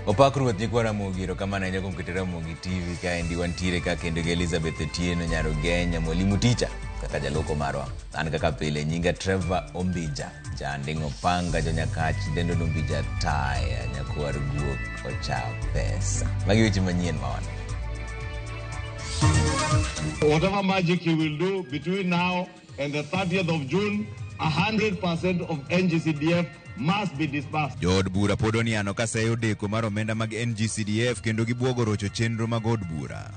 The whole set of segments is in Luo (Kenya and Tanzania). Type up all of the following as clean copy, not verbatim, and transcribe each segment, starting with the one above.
Opakruoth nyikwa Ramogi erokamano ahinya kuom keto Ramogi TV kaendi wantiere ka kendo gi Elizabeth Otieno Nyarogenya mwalimu ticha kaka jaloko marwa. An kaka pile nyinga Trevor Ombija janding opanga janyakachi dendo Ombija taya nyakwar guok ocha pesa. Magi weche manyien mawan. Whatever magic you will do between now and the 30th of June, 100% of NGCDF must be disbursed. Jod bura podoni ano kaseyo deko mar omenda mag NGCDF kendo gibuogo rocho chenro mag od bura.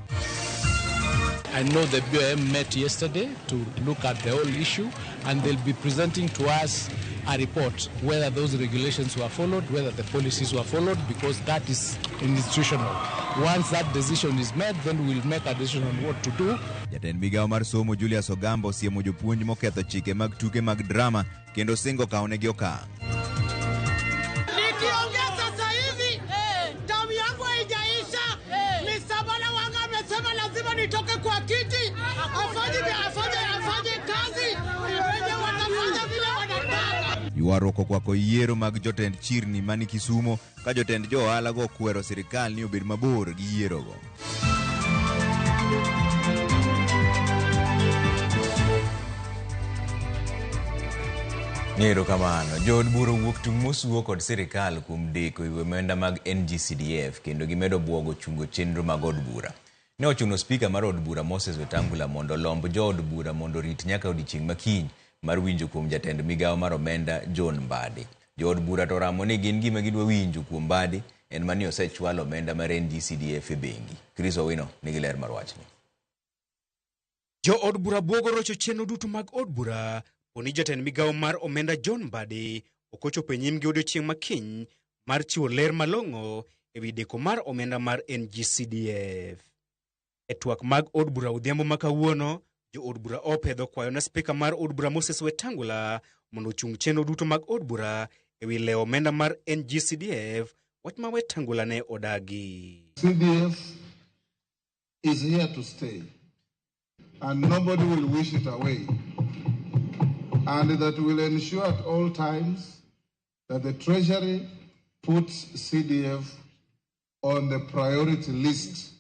I know the BOM met yesterday to look at the whole issue, and they'll be presenting to us a report whether those regulations were followed, whether the policies were followed, because that is institutional. Once that decision is made, then we'll make a decision on what to do. Jatend migao mar somo Julius Ogambo siemo jopuonj moketho chike mag tuke mag drama kendo singo kaonegi okang'. Nitoke kwa kiti afanye kazi wenye watafanya vile wanataka. Yuaroko kwako yiero mag jotend chirni mani Kisumu ka jotend johala go kwero sirikal ni obed mabor gi yierogo. Nero kamano, jod bura wuok tung mosuo kod sirikal kuom deko iwe omenda mag NGCDF kendo gimedo buogo chungo chenro mag od bura. Ne ochuno spika mar od bura Moses Wetangula mondo lomb jood bura mondo rit nyaka odiochieng' makiny mar winjo kuom jatend migao mar omenda John Mbadi. Jood bura to ramo ni gin gima gidwa winjo kuom Mbadi en mani osechwalo omenda mar NGCDF e bengi. Chris Owino nigi ler mar wachni. Jo od bura buogo rocho chenro duto mag od bura poni jatend migao mar omenda John Mbadi okochopo e nyimgi odiochieng' makiny mar chiwo ler malong'o ewi deko mar omenda mar NGCDF. E twak mag od bura odhiambo ma kawuono, jo od bura opedho kwayo na spika mar od bura Moses Wetangula mondo ochung chenro duto mag od bura ewi lewo omenda mar NGCDF, wach ma Wetangula ne odagi. CDF is here to stay and nobody will wish it away, and that will ensure at all times that the Treasury puts CDF on the priority list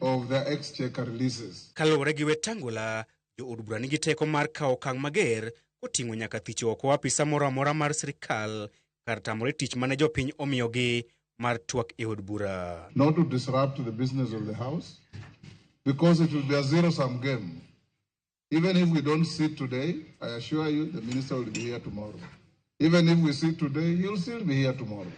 of the exchequer releases. Kalore gi Wetangula, jo od bura nigi teko mar kawo okang' mager koting'o nyaka thicho oko apisa moro amora mar sirikal kar tamore tich mane jopiny omiyogi mar twak e od bura. Not to disrupt the business of the house, because it will be a zero-sum game. Even if we don't sit today, I assure you the minister will be here tomorrow. Even if we sit today, he'll still be here tomorrow.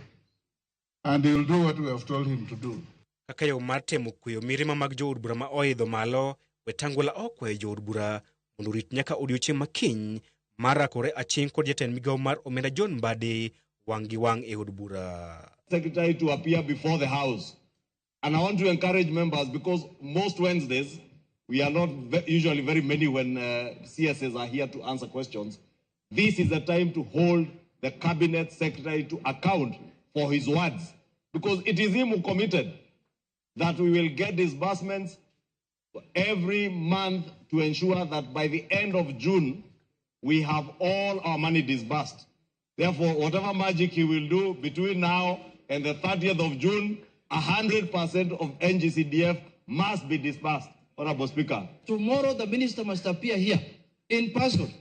And he'll do what we have told him to do. Kaka yo mar temo kuyo mirima mag jo od bura ma oidho malo, Wetangula okwayo jo od bura mondo rit nyaka odiochieng' makiny mar rakore aching' kod jatend migao mar omenda John Mbadi wang' gi wang' e od bura. Secretary to appear before the House. And I want to encourage members, because most Wednesdays, we are not usually very many when CSs are here to answer questions. This is the time to hold the cabinet secretary to account for his words, because it is him who committed that we will get disbursements every month to ensure that by the end of June, we have all our money disbursed. Therefore, whatever magic he will do between now and the 30th of June, 100% of NGCDF must be disbursed. Honorable Speaker. Tomorrow the minister must appear here in person.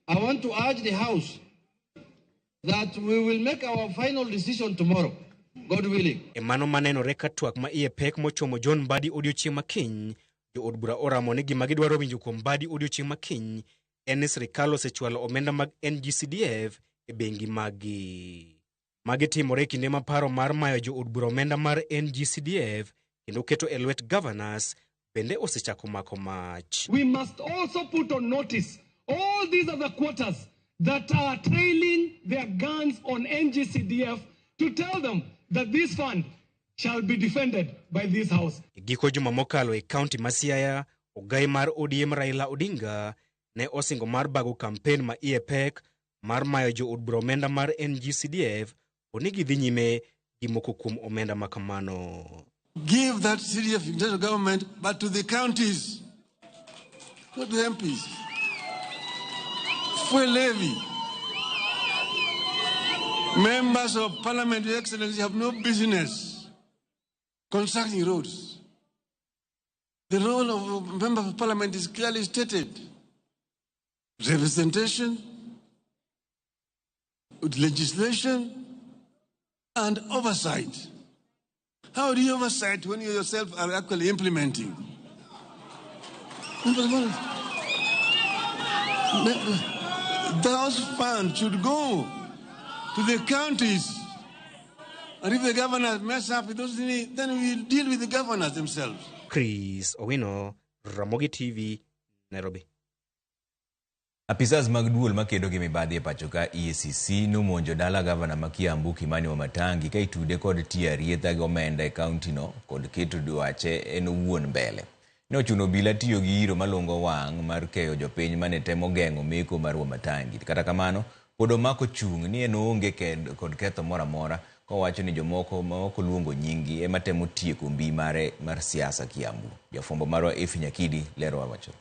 I want to urge the House that we will make our final decision tomorrow, God willing. Emano manenore ka twak ma iye pek mochomo John Mbadi odiochieng' makiny, jo od bura oramo ni gima gidwaro winjo kuom Mbadi odiochieng' makiny en ni sirikal osechwalo omenda mag NGCDF e bengi magi. Magi timore kinde ma paro mar mayo jo od bura omenda mar NGCDF kendo keto e lwet governors bende osechako mako mach. We must also put on notice all these other quarters that are trailing their guns on NGCDF to tell them that this fund shall be defended by this house. Giko juma mokalo e county ma Siaya, ogai mar ODM Raila Odinga ne osingo mar bago campaign ma iye pek mar mayo jo od bura omenda mar NGCDF onigi dhi nyime gi moko kuom omenda makamano. Give that CDF international government, but to the counties, not to the MPs. fuel levy. Members of Parliament, Your Excellency, have no business constructing roads. The role of a member of Parliament is clearly stated. Representation, legislation, and oversight. How do you oversight when you yourself are actually implementing? Those funds should go to the counties. And if the governors mess up with those things, then we'll deal with the governors themselves. Chris Owino, Ramogi TV, Nairobi. Apisas mag duol makedo gi mibadhi e pacho ka EACC nomonjo dala gavana ma Kiambu Kimani Wamatangi ka itude kod tia rietha gi omenda e kaunti no kod keto dwache en owuon mbele. Ne ochuno obila tiyo gi iro malongo wang' mar keyo jopiny mane temo geng'o meko mar Wamatangi. Kata kamano, pod omako chung' ni en onge kod ketho moro amora, kowacho ni jomoko ma ok luongo nyingi ema temo tieko mbi mare mar siasa Kiambu. Jafwambo marwa Efi Nyakidi lero wacho.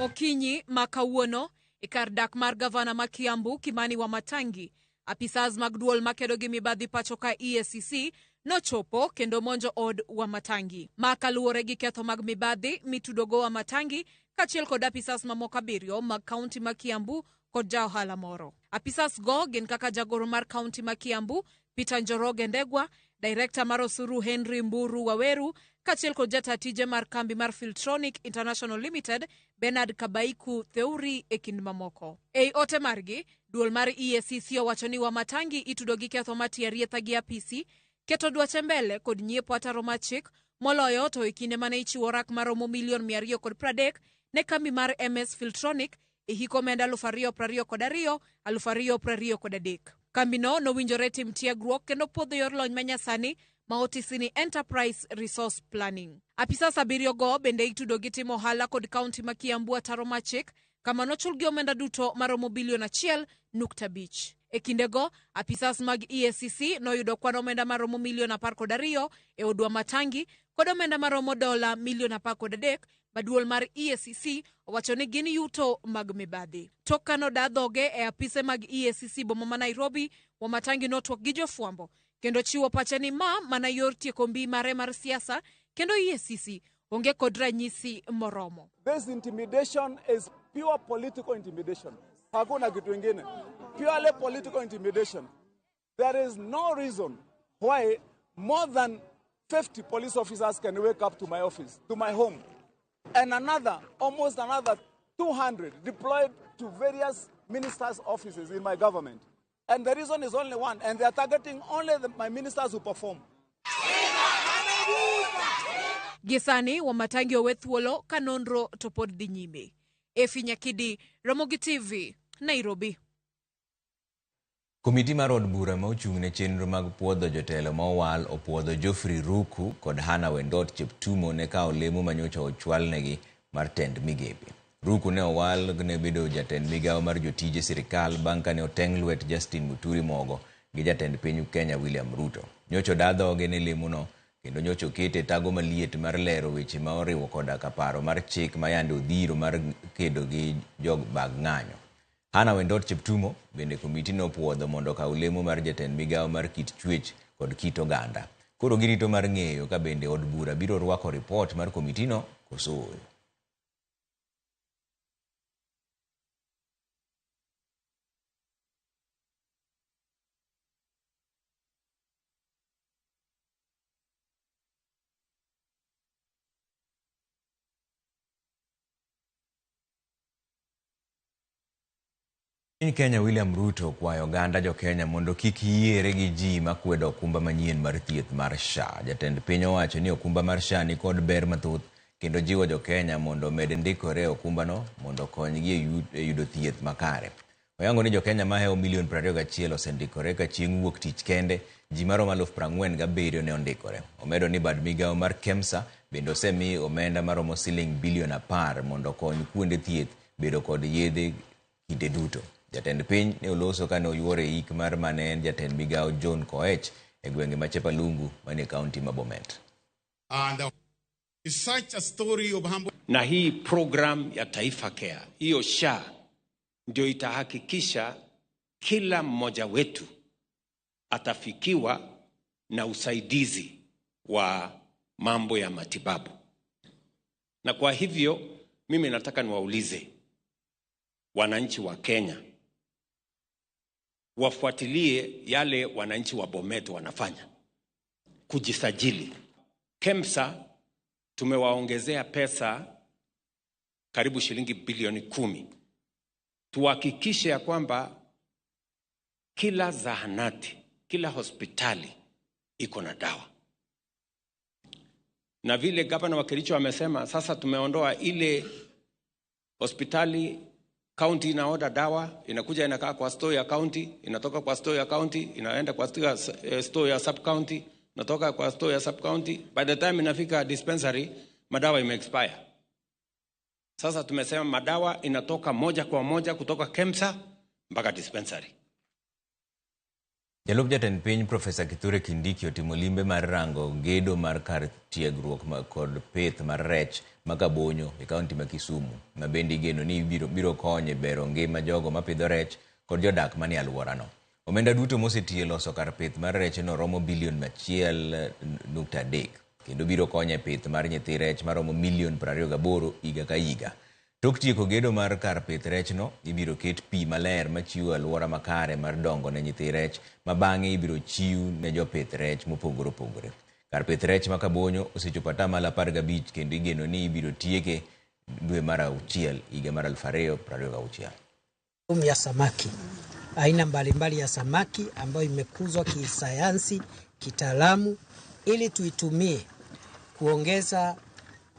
Okinyi makawuono e kar dak mar gavana ma Kiambu Kimani Wamatangi, apisas mag duol makedo gi mibadhi pacho ka EACC nochopo kendo monjo od Wamatangi. Makaluwore gi ketho mag mibadhi mitudogo Wamatangi kachiel kod apisas mamoko 7 mag kaunti ma Kiambu kod jaohala moro. Apisas go gin kaka jagoro mar kaunti ma Kiambu Peter Njoroge Ndegwa, Director mar osuru Henry Mburu Waweru, kachiel kod jatatije mar kambi mar Filtronic International Limited Bernard Kabaiku Theuri e kind mamoko. Ei ote margi, duol mar EACC owacho ni Wamatangi itudo gi ketho matia rietha gi apisi, keto dwache mbele kod nyiepo ataro machik, moloyo to e kinde mane ichiwo rak maromo $230 ne kambi mar MS Filtronic e hiko omenda 2022 2023. Kambino nowinjore tim tiegruok kendo podho yor lony manyasani ma otisi ni Enterprise Resource Planning. Apisas 7 go bende itudo gi timo ohala kod kaunti ma Kiambu ataro machik, kama nochul gi omenda duto maromo $1.5 E kindego, apisas mag EACC noyudo kwan omenda maromo $12 e od Wamatangi kod omenda maromo $13 maduol mar EACC owacho ni gin yuto mag mibadhi. Tok kano dadhoge e apise mag EACC boma ma Nairobi, Wamatangi notwak gi jofwambo kendo chiwo pache ni mana yor tieko mbi mare mar siasa, kendo EACC onge kod ranyisi moromo. This intimidation is pure political intimidation. Hakuna kitu ingine. Purely political intimidation. There is no reason why more than 50 police officers can wake up to my office, to my home, and almost another 200 deployed to various ministers' offices in my government. And the reason is only one, and they are targeting only my ministers who perform. Gisani Wamatangi owe thuolo ka nonro to pod dhi nyime. Efi Nyakidi, Ramogi TV, Nairobi. Komiti mar od bura ma ochung'ne chenro mag puodho jotelo ma owal opuodho Geoffrey Ruku kod Hana Wendot Cheptumo ne ka olemo manyocha ochwalnegi mar tend migepe. Ruku ne owal ne bedo jatend migawo mar jotije sirikal bang' kane oteng' lwet Justin Muturi Mogo gi jatend piny Kenya William Ruto. Nyocho dadhoge ne lemono kendo nyocho kete tago maliet mar lero weche ma oriwo koda kaparo mar chik ma yande odhiro mar kedo gi jog bag ng'anyo. Hana Wendot Cheptumo bende komiti no puodho mondo ka olemo mar jatend migawo mar kit chwech kod kit oganda. Koro girito mar ng'eyo ka bende od bura biro rwako ripot mar komiti no koso. Kenya William Ruto kwayo oganda jo Kenya mondo kik yiere gi ji makwedo okumba manyien mar thieth mar SHA. Jatend piny owacho ni okumba mar SHA ni kod ber mathoth kendo jiwo jo Kenya mondo med ndikore okumba no mondo konygi e yudo thieth makare. Oyango ni jo Kenya maheo 21,000 osendikore ka chieng' wuok tich kende, ji maromo 47,000 ne ondikore. Omedo ni bad migawo mar KEMSA bende osemi omenda maromo $10 billion mondo kony kuonde thieth bedo kod yedhe kinde duto. Jatend piny ne oloso kane oyuore ik mar mane en jatend migawo John Koech e gwenge ma Chepalungu mane kaunti ma Bomet. It's such a story of humble. Na hii program ya Taifa Care, hiyo SHA, ndio itahakikisha kila mmoja wetu atafikiwa na usaidizi wa mambo ya matibabu. Na kwa hivyo mimi nataka niwaulize wananchi wa Kenya wafuatilie yale wananchi wa Bomet wanafanya, kujisajili. KEMSA tumewaongezea pesa karibu shilingi bilioni 10. Tuhakikishe ya kwamba kila zahanati, kila hospitali iko na dawa. Na vile gavana wa Kericho amesema, sasa tumeondoa ile hospitali county inaoda dawa, inakuja inakaa kwa store ya county, inatoka kwa store ya county, inaenda kwa store ya sub county, inatoka kwa store ya sub county. By the time inafika dispensary, madawa ime-expire. Sasa tumesema madawa inatoka moja kwa moja kutoka KEMSA mpaka dispensary. Jalup Jatend Piny Profesa Kithure Kindiki otimo limbe mar rango gedo mar kar tiegruok kod pith mar rech makabonyo e kaunti ma Kisumu, ma bende igeno ni biro konye bero ngima jogo mapidho rech kod jodak manie alworano. Omenda duto mosetie loso kar pith mar rech no romo bilion 1.3 kendo biro konye pith mar nyithi rech maromo milion 28 higa ka higa. Tok tieko gedo mar kar pith rech no, ibiro ket pi maler machiwo alwora makare mar dongo ne nyithi rech, ma bang'e ibiro chiw ne jopith rech mopogore opogore. Kar pith rech makabonyo osechopo atamalo 15 kendo igeno ni ibiro tieke dwe mar auchiel higa mar 2026. Ya samaki, aina mbalimbali ya samaki ambayo imekuzwa kisayansi, kitaalamu, ili tuitumie kuongeza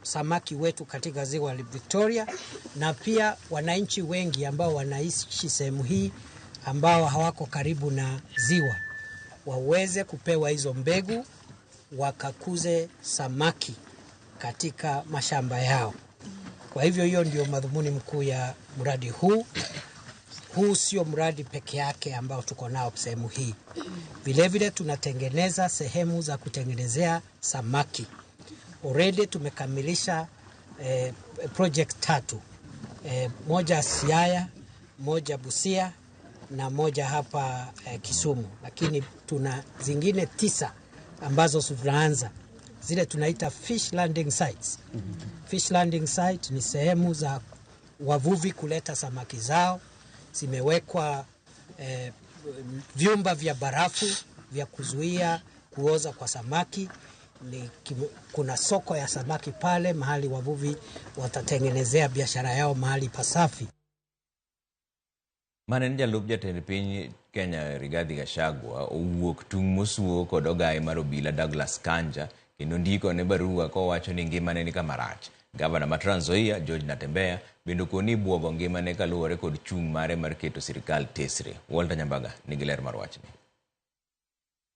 samaki wetu katika ziwa la Victoria, na pia wananchi wengi ambao wanaishi sehemu hii ambao hawako karibu na ziwa waweze kupewa hizo mbegu wakakuze samaki katika mashamba yao. Kwa hivyo hiyo ndio madhumuni mkuu ya mradi huu. Huu sio mradi peke yake ambao tuko nao sehemu hii. Vile vile tunatengeneza sehemu za kutengenezea samaki. Already tumekamilisha project 3. Moja Siaya, moja Busia na moja hapa Kisumu. Lakini tuna zingine 9 ambazo tunaanza. Zile tunaita fish landing sites. Fish landing site ni sehemu za wavuvi kuleta samaki zao. Zimewekwa vyumba vya barafu vya kuzuia kuoza kwa samaki. Kuna soko ya samaki pale mahali wavuvi watatengenezea biashara yao mahali pasafi. Manen Jalup Jatend Piny Kenya Rigathi Gachagua owuok tung' mosuo kod ogai mar obila Douglas Kanja kendo ndiko ne barua kowacho ni ngimane ni kama rach. Gavana ma Trans Nzoia George Natembeya bende koni buogo ngimane kaluwore kod chung' mare mar keto sirikal tesre. Walter Nyambaga nigi ler mar wachni.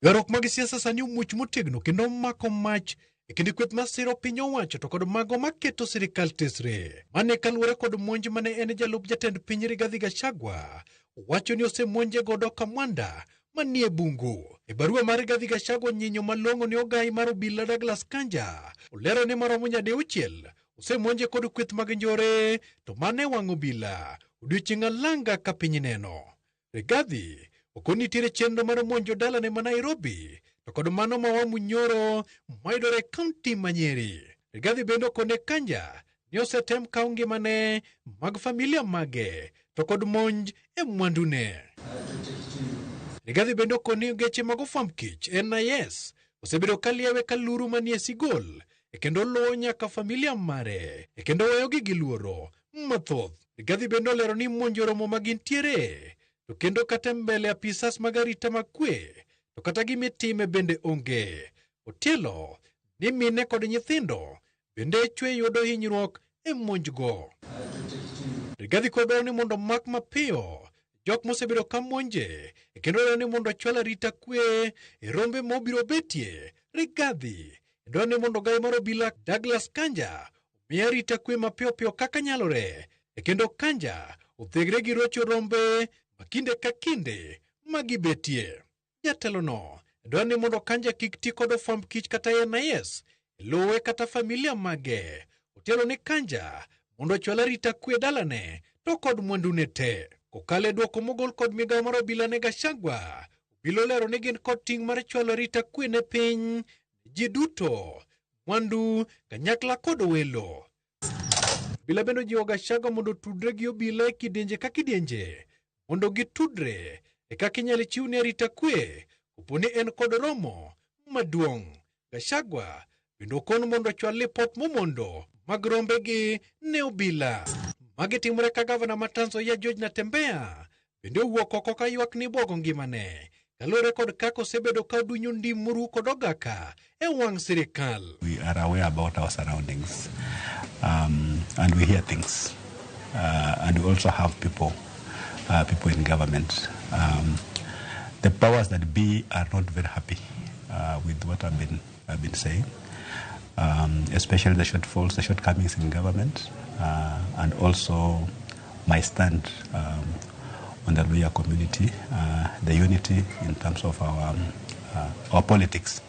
Ywaruok mag siasa sani omuoch motegno kendo mako mach e kinde kweth masiro piny owacho to kod mago maketo sirikal tesre. Mane kaluwore kod monj mane en Jalup Jatend Piny Rigathi Gachagua wacho ni osemonje godo kamwanda manie bungu. E barua mar Rigathi Gachagua nyinyo malong'o ni ogai mar obila Douglas Kanja olero ni maromo nyadeuchiel osemonje kod kweth mag njore to mane wang' obila odiochieng' alanga ka piny neno. Rigathi okonitiere chenro mar monjo dalane ma Nairobi to kod mano ma Wamunyoro mayudore kaunti ma Nyeri. Rigathi bende okone Kanja ni osetem kawo ngimane mag familia mage to kod monj e mwandune. Rigathi bende okoni geche mag ofwamb kich NIS osebedo kaliewe kaluru manie Sigol kendo luwo nyaka familia mare kendo weyogi gi luoro mathoth. Rigathi bende olero ni monjo romo magintiere to kendo kata mbele apisas mag arita makwe to kata gimitime bende onge. Otielo ni mine kod nyithindo bende chwe yudo hinyruok e monjgo. Rigathi kodwa ni mondo mak mapiyo jok mosebedo ka monje kendo dwaro ni mondo chwal arita kwe e rombe mobiro betie. Rigathi dwaro ni mondo gai mar obila Douglas Kanja omi arita kwe mapiyo kaka nyalore kendo Kanja othegre gi rocho rombe makinde ka kinde magibetie. Jatelo no dwaro ni mondo Kanja kik ti kod ofwamb kich kata NIS lowe kata familia mage. Otelo ne Kanja mondo chwala rita kwe dalane to kod mwandune te. Kokale duoko mogol kod migawo mar obila ne Gachagua, obila olero ni gin kod ting' mar chwalo rita kwe ne piny, ji duto, mwandu, kanyakla kod welo. Obila bendo jiwo Gachagua mondo tudre gi obila e kidienje ka kidienje, mondo gitudre e kaka inyalo chiwne rita kwe koponi en kod romo maduong'. Gachagua bendo kon mondo chwal lipot momondo mag rombegi ne obila. Magi timore ka gavana ma Trans Nzoia George Natembeya bende owuok oko ka ywak ni bwogo ngimane kaluwore kod kaka osebedo ka odunyo ndim moru kod ogaka e wang' sirikal. We are aware about our surroundings and we hear things and we also have people in government. The powers that be are not very happy with what I've been saying. Especially the shortfalls, the shortcomings in government, and also my stand on the Luhya community, the unity in terms of our politics.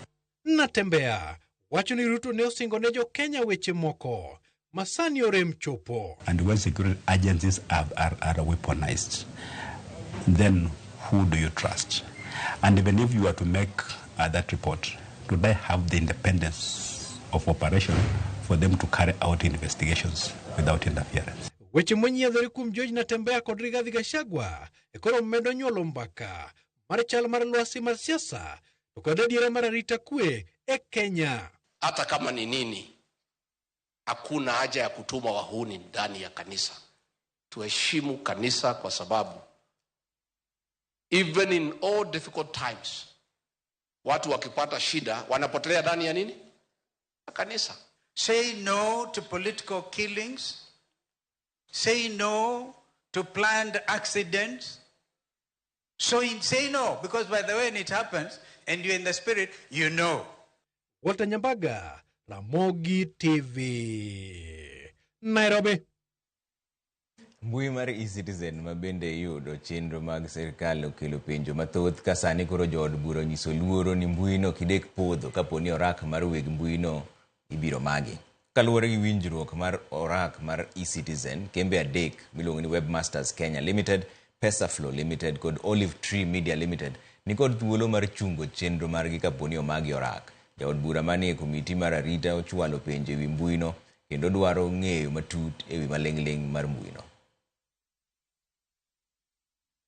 Natembeya wacho ni Ruto ne osingo ne jo Kenya weche moko masani orem chopo. And when security agencies are weaponized, then who do you trust? And even if you were to make that report, do they have the independence of operation for them to carry out investigations without interference? Weche monyiedhore kuom George Natembeya kod Rigathi Gachagua e koro medo nyuolo mbaka mar chal mar lwasi mar siasa to kod adiera mar arita kwe e Kenya. Hata kama ni nini, hakuna haja ya kutuma wahuni ndani ya kanisa. Tuheshimu kanisa kwa sababu even in all difficult times, watu wakipata shida wanapotelea ndani ya nini? Kanisa. Say no to political killings. Say no to planned accidents. So say no, because by the way, when it happens and you're in the spirit, you know. Walter Nyambaga, Ramogi TV, Nairobi. Mbui mar e-Citizen mabende yudo chenro mag sirkal okelo penjo mathoth ka sani koro jood bura nyiso luoro ni mbuino kidek podho kaponi orak mar weg mbuino ibiro magi. Kaluwore gi winjruok mar orak mar e-Citizen, kembe adek miluongo ni Webmasters Kenya Limited, Pesaflow Limited kod Olive Tree Media Limited nikod thuolo mar chungo chenro margi kaponi omagi orak. Jaod bura manie komiti mar arita ochwalo penjo ewi mbuino kendo dwaro ng'eyo matut ewi maling'ling mar mbuino.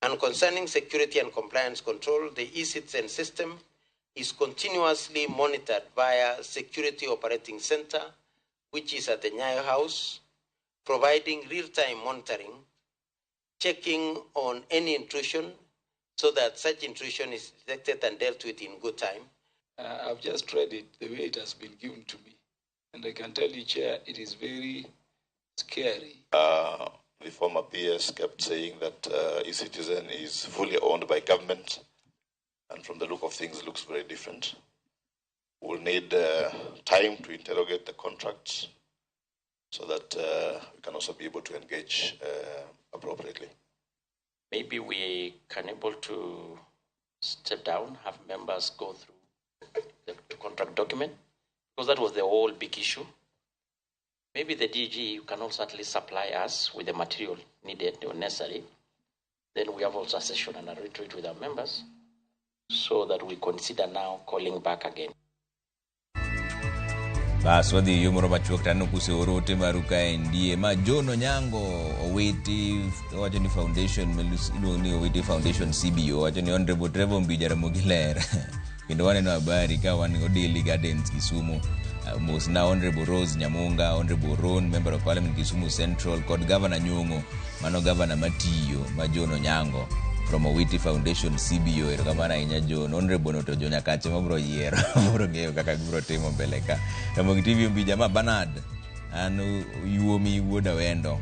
And concerning security and compliance control, the e-Citizen system is continuously monitored via Security Operating Center, which is at the Nyayo House, providing real-time monitoring, checking on any intrusion so that such intrusion is detected and dealt with in good time. I've just read it the way it has been given to me. And I can tell you, Chair, it is very scary. The former PS kept saying that e-Citizen is fully owned by government, and from the look of things, it looks very different. We'll need time to interrogate the contracts so that we can also be able to engage appropriately. Maybe we can able to step down, have members go through the contract document, because that was the whole big issue. Maybe the DG can also at least supply us with the material needed or necessary. Then we have also a session and a retreat with our members so that we consider now calling back again. Baswadi yumoro machuok tano kuse orote maruka ndie ma Jono Nyango Owiti wajoni foundation ni Owiti foundation CBO wajoni Honorable Trevor Mbija Ramogi ler kendo waneno habari ka wan Odili Gardens Kisumu mos na Honorable Rose Nyamunga, Honorable Ron, Member of Parliament Kisumu Central kod Governor Nyong'o mano Governor Matiyo ma Jono Nyango from Owiti Foundation CBO erokamana inya John Honorable Noto Jonya Kache mabro yiero mabro ng'eyo kaka gibro timo mbele ka Ramogi TV Mbija ma Bernard an yuomi wuoda wendo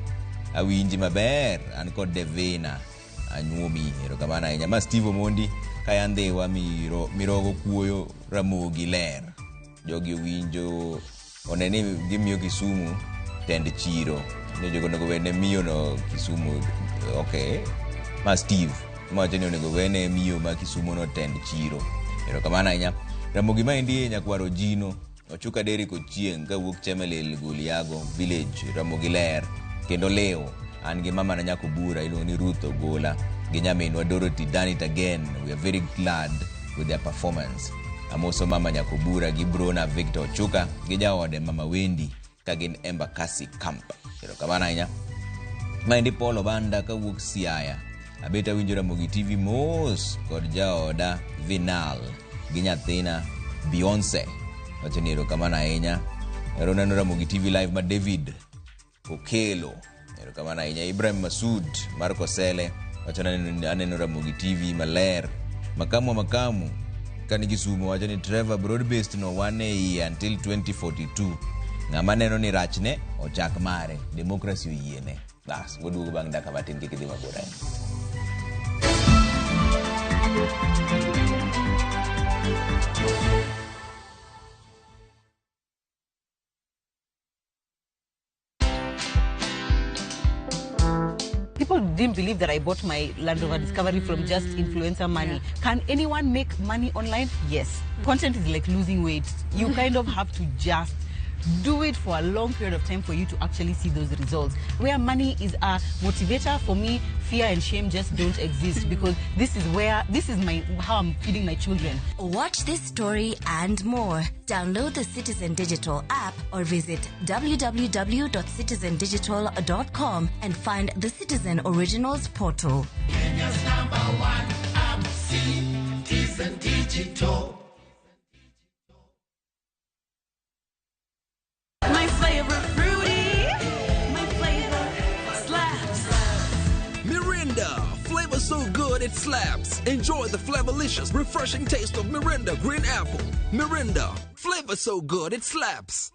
awinji maber an kod Devina anyuomi erokamana inya ma Steve Omondi kayande wa mirogo kuoyo Ramogi ler jogi winjo oneni gimiyo Kisumu tend chiro ne jogo nego wene miyo no Kisumu okay ma Steve macheni onego wene miyo ma Kisumu no tend chiro erokamana inya Ramogi ma indie nyakwaro jino Ochuka deri kochieng ka wuok Chemelil Guliago village Ramogi ler kendo leo an gi mama na nyako bura iluongo ni Ruth Ogola gi nyaminwa Dorothy done it again. We are very glad with their performance. Amoso mama nyako bura gi Brona Victor Ochuka gi jaode mama Wendy kagin Embakasi Camp. Kero kamana ahinya. Maendi Polo Banda ka wuok Siaya. Abeta winjo Ramogi TV mos kod jaoda Vinal gi nyathina Beyonce. Wacho ni erokamano ahinya. Ero neno Ramogi TV live ma David Okelo. Erokamano ahinya. Ibrahim Masud mar Kosele. Wacho ni aneno Ramogi TV maler. Makamu kani Kisumu wacho ni Trevor broad-based no wane until 2042. Ng'ama neno ni rachne ochak mare. Demokrasi oyiene. Bas, waduogo bang' dakika matin kik idhi mabor ahinya. People didn't believe that I bought my Land Rover Discovery from just influencer money. Yeah. Can anyone make money online? Yes. Content is like losing weight. You kind of have to just do it for a long period of time for you to actually see those results. Where money is a motivator, for me, fear and shame just don't exist, because this is how I'm feeding my children. Watch this story and more. Download the Citizen Digital app or visit www.citizendigital.com and find the Citizen Originals portal. Kenya's #1 app, Citizen Digital. My favorite fruity, my flavor slaps. Mirinda, flavor so good it slaps. Enjoy the flavorlicious, refreshing taste of Mirinda Green Apple. Mirinda, flavor so good it slaps.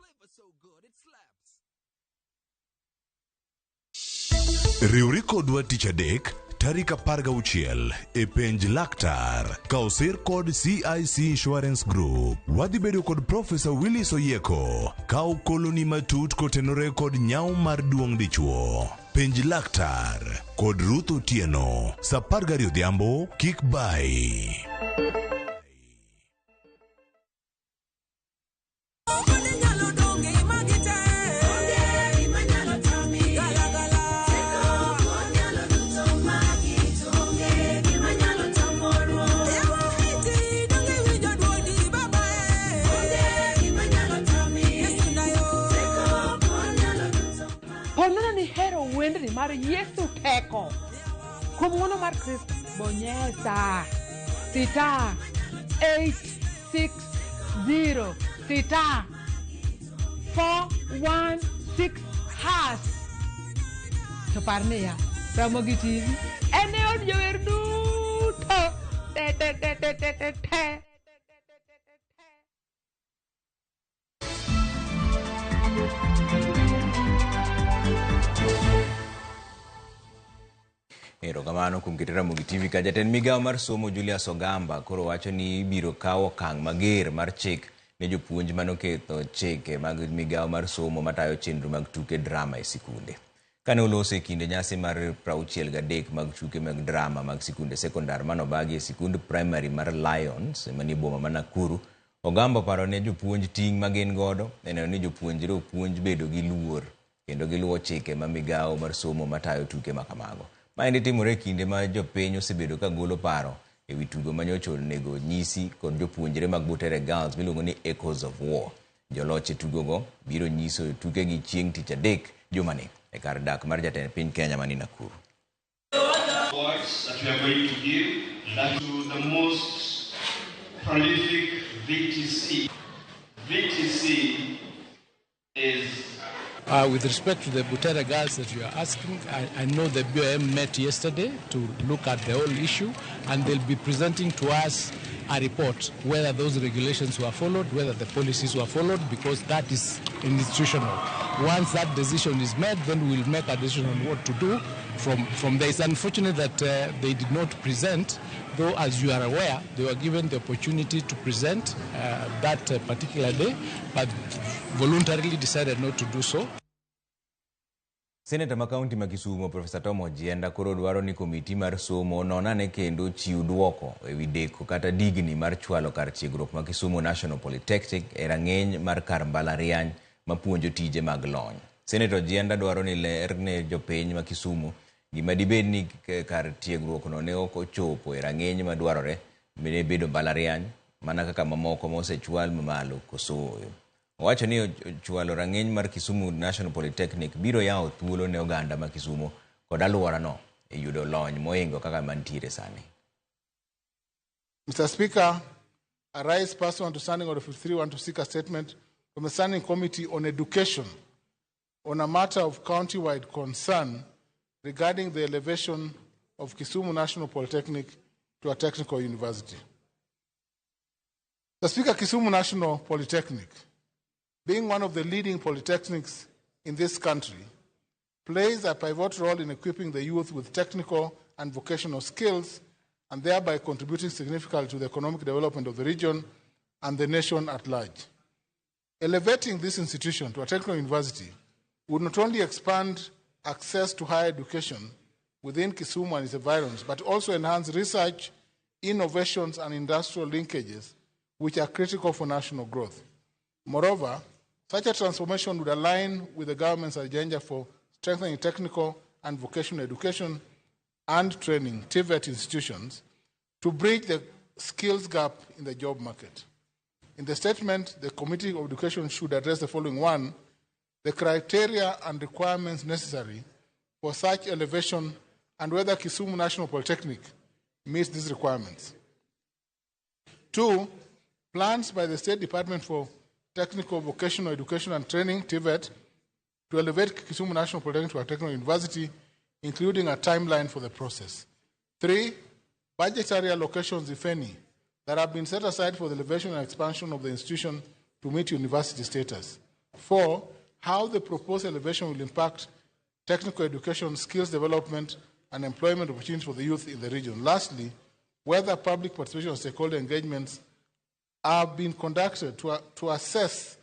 Riwri kodwa tich adek tarik 16 e penj laktar kaosir kod CIC Insurance Group. Wadhi bedo kod Professor Willis Oyeko kao koloni matut kotenore kod nyau mar duong' dichuo. Penj laktar kod Ruth Otieno saa 12 odhiambo kik bai. Wendni mar Yesu teko kuom ng'wono mar Kristo bonyesa *860 *416# to par niya Ramogi TV en e od jower duto te. Erokamano kuom keto Ramogi TV ka. Jatend migao mar somo Julius Ogamba koro wacho ni ibiro kawo okang' mager mar chik ne jopuonj manoketho chike mag migao mar somo matayo chenro mag tuke drama e sikunde. Kane olose kinde nyasi mar 63 mag tuke mag drama mag sikunde sekondar manobagi e sikund primary mar Lions manie boma ma Nakuru, Ogamba paro ne jopuonj ting' magin godo neno ni jopuonjre opuonj bedo gi luor kendo giluwo chike ma migao mar somo matayo tuke makamago. Maendi timore kinde ma jopiny osebedo ka golo paro e wi tugo manyocha onego nyisi kod jopuonjre mag Butere Girls miluongo ni Echoes of War. Joloch e tugogo biro nyiso tuke gi chieng' tich adek jumani e kar dak mar jatend piny Kenya mani Nakuru. Awards that we are going to give to the most prolific VTC. VTC is with respect to the Butere Girls that you are asking, I know the BOM met yesterday to look at the whole issue, and they'll be presenting to us a report whether those regulations were followed, whether the policies were followed, because that is institutional. Once that decision is made, then we'll make a decision on what to do from there. It's unfortunate that they did not present, though as you are aware, they were given the opportunity to present that particular day, but voluntarily decided not to do so. Senator ma kaunti ma Kisumu Professor Tom Ojienda koro dwaro ni komiti mar somo nonane kendo chiw duoko ewi deko kata digni mar chwalo kar tiegruok ma Kisumu National Polytechnic e rang'eny mar kar mbalariany mapuonjo tije mag lony. Senator Ojienda dwaro ni ler ne jopiny ma Kisumu gima dibed ni kar tiegruok no ne ok ochopo e rang'eny madwarore ne bedo mbalariany mana kaka mamoko mosechwal mamalo koso. Owacho ni chwalo rang'eny mar Kisumu National Polytechnic biro yawo thuolo ne oganda ma Kisumu kod alworano e yudo lony moingo kaka mantiere sani. Mr. Speaker, I rise pursuant to Standing Order 53 to seek a statement from the Standing Committee on Education on a matter of county-wide concern regarding the elevation of Kisumu National Polytechnic to a technical university. The Speaker, Kisumu National Polytechnic, being one of the leading polytechnics in this country, plays a pivotal role in equipping the youth with technical and vocational skills and thereby contributing significantly to the economic development of the region and the nation at large. Elevating this institution to a technical university would not only expand access to higher education within Kisumu and its environs, but also enhance research, innovations, and industrial linkages, which are critical for national growth. Moreover, such a transformation would align with the government's agenda for strengthening technical and vocational education and training, TVET institutions, to bridge the skills gap in the job market. In the statement, the Committee of Education should address the following: 1, the criteria and requirements necessary for such elevation and whether Kisumu National Polytechnic meets these requirements. 2, plans by the State Department for Technical Vocational Education and Training, TVET, to elevate Kisumu National Polytechnic to a technical university, including a timeline for the process. 3, budgetary allocations, if any, that have been set aside for the elevation and expansion of the institution to meet university status. 4, how the proposed elevation will impact technical education, skills development, and employment opportunities for the youth in the region. Lastly, whether public participation and stakeholder engagements are being conducted to assess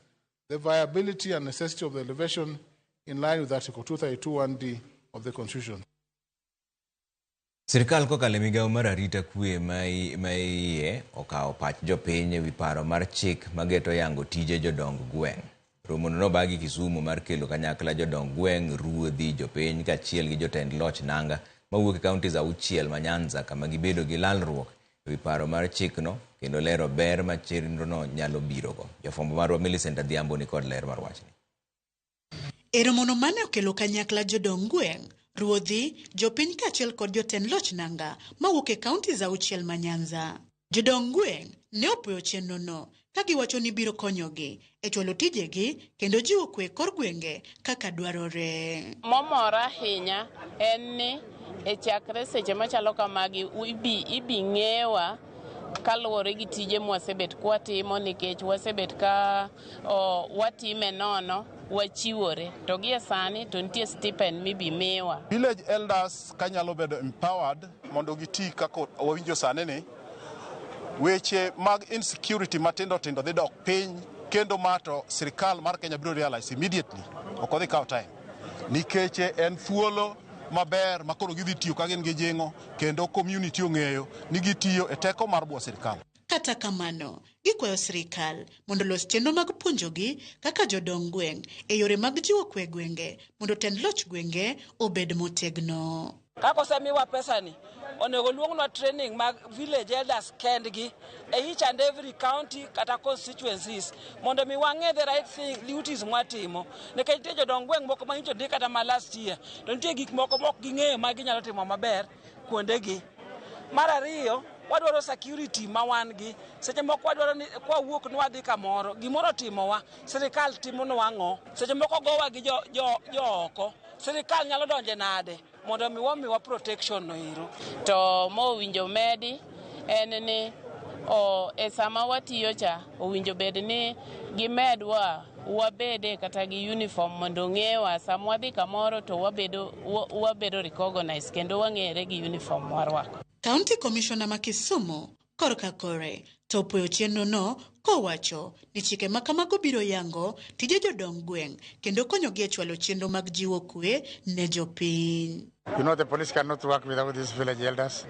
the viability and necessity of the elevation in line with Article 232(1)(d) of the Constitution. Sirkal kokalo migawo mar arita kwe maiye okawo pach jopiny ewi paro mar chik mageto yango tije jodong gweng'. Romono nobagi Kisumu mar kelo kanyakla jodong gweng', ruodhi, jopiny kaachiel gi jotend loch nanga mawuok e kauntis 6 ma Nyanza kama gibedo gi lalruok ewi paro mar chikno kendo lero ber ma chenrono nyalo birogo. Jafwambo marwa Millicent Adhiambo ni kod ler mar wachni. E romono mane okelo kanyakla jodong gweng', ruodhi, jopiny kaachiel kod jotend loch nanga mawuok e kauntis 6 ma Nyanza. Jodong gweng' ne opuoyo chenrono ka giwacho ni biro konyogi e chwalo tijegi kendo jiwo kwe kor gwenge kaka dwarore. Momora ahinya en ni e chakre seche machalo kamagi ibi ng'ewa kaluwore gi tije mwasebet kwatimo nikech wasebet ka watime nono wachiwore to gie sani to nitie stipend mibi miwa. Village elders kanyalo bedo empowered mondo giti kaka wawinjo sani ni weche mag insecurity matindo tindo dhi dok piny kendo mato sirikal mar Kenya biro realize immediately ok odhi kawo time nikech en thuolo maber makoro gidhi tiyo ka gin gi jingo kendo community ong'eyo ni gitiyo e teko mar buo sirikal. Kata kamano, gikwayo sirikal mondo los chenro mag puonjogi kaka jodong gweng' e yore mag jiwo kwe gwenge mondo tend loch gwenge obed motegno. Kako semiwa pesani onego luongnwa training mag village elders kendgi e each and every county kata constituencies mondo mi wang'e the right thing duties mwatimo nikech nitie jodong gweng' moko ma injo kata ma last year to nitie gik moko mok ging'eyo ma ginyalo timo maber kuondegi. Mar ariyo, wadwaro security ma wan gi seche moko wadwaro ni kwa wuok ni wadhi kamoro gimoro timowa sirikal timonwa ang'o seche moko gowa gi jo oko sirikal nyalo donje nade mondo miwa protection no iro. To mowinjo medi en ni e sama watiyo cha owinjo bed ni gimedwa wabede kata gi uniform mondo ng'ewa sama wadhi kamoro to wabedo recognized kendo wang'ere gi uniform warwako. County Commissioner ma Kisumu korka kore to opuoyo chenrono kowacho ni chike ma kamago biro yango tije jodong gweng' kendo konyogi e chwalo chenro mag jiwo kwe ne jopiny. You know, the police cannot work without these village elders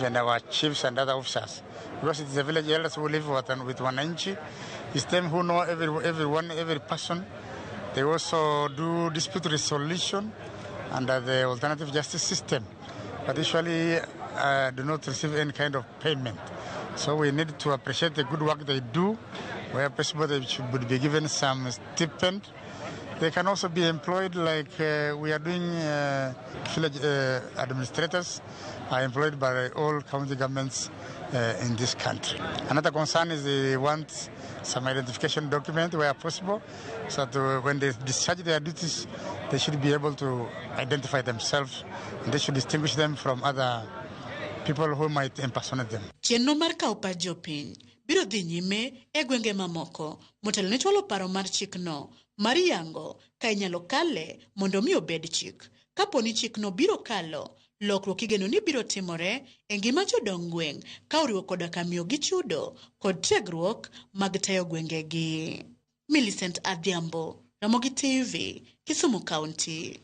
and our chiefs and other officers, because it's the village elders who live with wananchi. It's them who know everyone, every person. They also do dispute resolution under the alternative justice system, but usually do not receive any kind of payment. So we need to appreciate the good work they do. Where possible, they should be given some stipend. They can also be employed like we are doing. Village administrators are employed by all county governments in this country. Another concern is they want some identification document where possible, so that when they discharge their duties, they should be able to identify themselves, and they should distinguish them from other people who might impersonate them. Chenro mar kawo pach jopiny biro dhi nyime e gwenge mamoko motelo ne chwalo paro mar chikno mar yango ka inyalo kale mondo mi obed chik. Kapo ni chikno biro kalo, lokruok igeno ni biro timore e ngima jodong gweng' ka oriwo koda ka miyogi chudo kod tiegruok mag tayo gwengegi. Millicent Adhiambo, Ramogi TV, Kisumu County.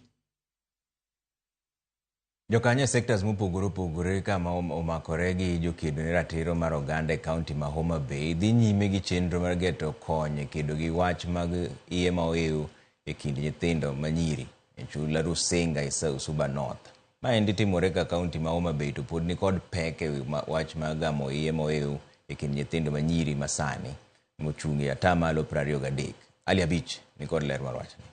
Jokanye sectors mopogore opogore kama omakore gi jokedo ne ratiro mar oganda e kaunti ma Homa Bay dhi nyime gi chenro mar geto kony e kedo gi wach mag iye ma oew e kind nyithindo manyiri e chula Rusinga e Suba North. Ma endi timore ka kaunti ma Homa Bay to pod ni kod pek e wach mag gamo iye ma oew e kind nyithindo manyiri masani mochungi atamalo 23. Ali Abich ni kod ler mar wachni.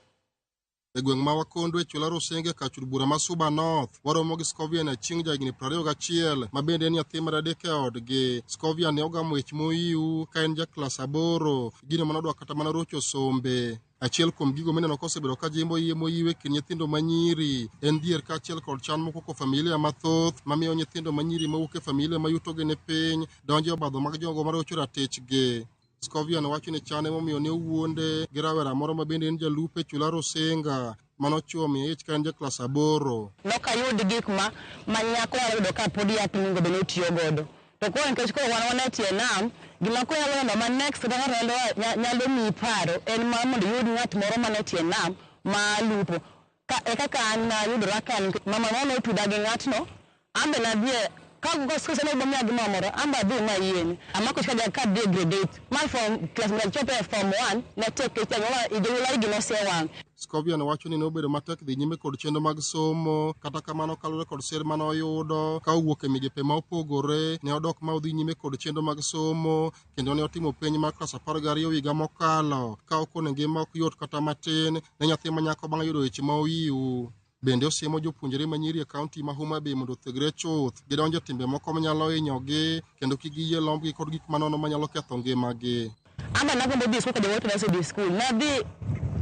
E gweng' ma Wakondo e chula Rusinga ka chul bura ma Suba North waromo gi Scovia na chieng' jagni 21 ma bende en nyathi mar adek e odgi. Scovia ne ogamo ich moiu ka en ja klas 8 gino manodwa kata mana rocho sombe. Achiel kuom gigo mineno kosebedo ka jimbo yie moiwe kind nyithindo manyiri en dhier ka achiel kod chan moko ko familia mathoth mamiyo nyithindo manyiri mawuok e familia mayutogi ni piny donjo e obadho mag jogo marocho ratechgi. Scovia nowacho ni chane momiyo ne owuonde gi rawera moro ma bende en jalupe chula Rusinga manochuo miye ich ka en ja klas 8. Nokayud gik ma nyako yudo ka pod yak ningo bende otiyo godo. To koro nikech koro wan wanetie nam, gima ko nyalo neno ma next nyalo mi paro en mar mondo yud ng'at moro manetie nam ma lupo. Kaka an yudora ka mama nono tuda gi ng'atno, ambe na dhie ka skose ne bomia gi mamoro amba dhi ma yien amako chika ka de grade 8 my from class na chope from 1 na take cha ngola idewula gi no se wan. Scovia nowacho ni nobedo matek dhi nyime kod chenro mag somo kata kamano kalore kod sir mano oyudo ka owuok e migepe ma opogore ne odok ma odhi nyime kod chenro mag somo kendo ne otimo penj mar klas 12 higa mokalo ka okone ngima ok yot kata matin ne nyathi manyako bang' yudo ich ma oiu. Bende osiemo jopuonjre manyiri e kaunti ma Homa Bay mondo othegre chuth gidonjo timbe moko manyalo hinyogi kendo kik giyie lombgi kod gik manono manyalo ketho ngimagi. Amba nagombo dhi skul ka jowuoth na dhi skul nadhi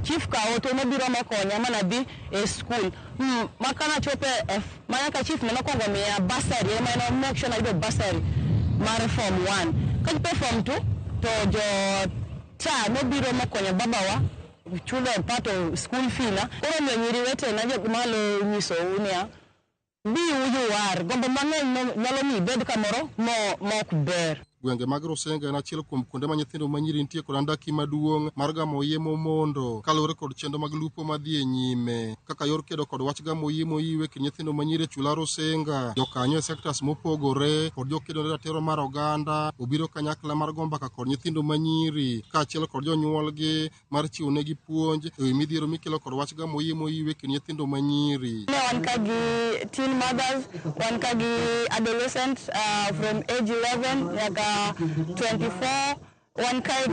chief ka oto nobiro makonya mana dhi e skul makana chope F manyaka chief ne nokongo miya basari ema ne make sure ayudo basari mar form 1 ka chope form 2 to jo cha nobiro makonya babawa chulo pato school fee na koro miyo nyiri wete na jok malo nyiso unia bi uyu war gombo mang'eny nyalo mi bed kamoro mok ber. Gwenge mag Rusinga en achiel kuom kuonde ma nyithindo manyiri nitie kod andaki maduong' mar gamo yie momondo kaluwore kod chenro mag lupo madhi e nyime kaka yor kedo kod wach gamo yie moiwe kind nyithindo manyiri e chula Rusinga. Jokanyo e sectors mopogore kod jokedo ne ratiro mar oganda obiro kanyakla mar go mbaka kod nyithindo manyiri ka achiel kod jonyuolgi mar chiwo negi puonj e wi midhiero mikelo kod wach gamo yie moiwe kind nyithindo manyiri. Wan ka gi teen mothers, wan ka gi adolescents from age 11 nyaka 24, one kind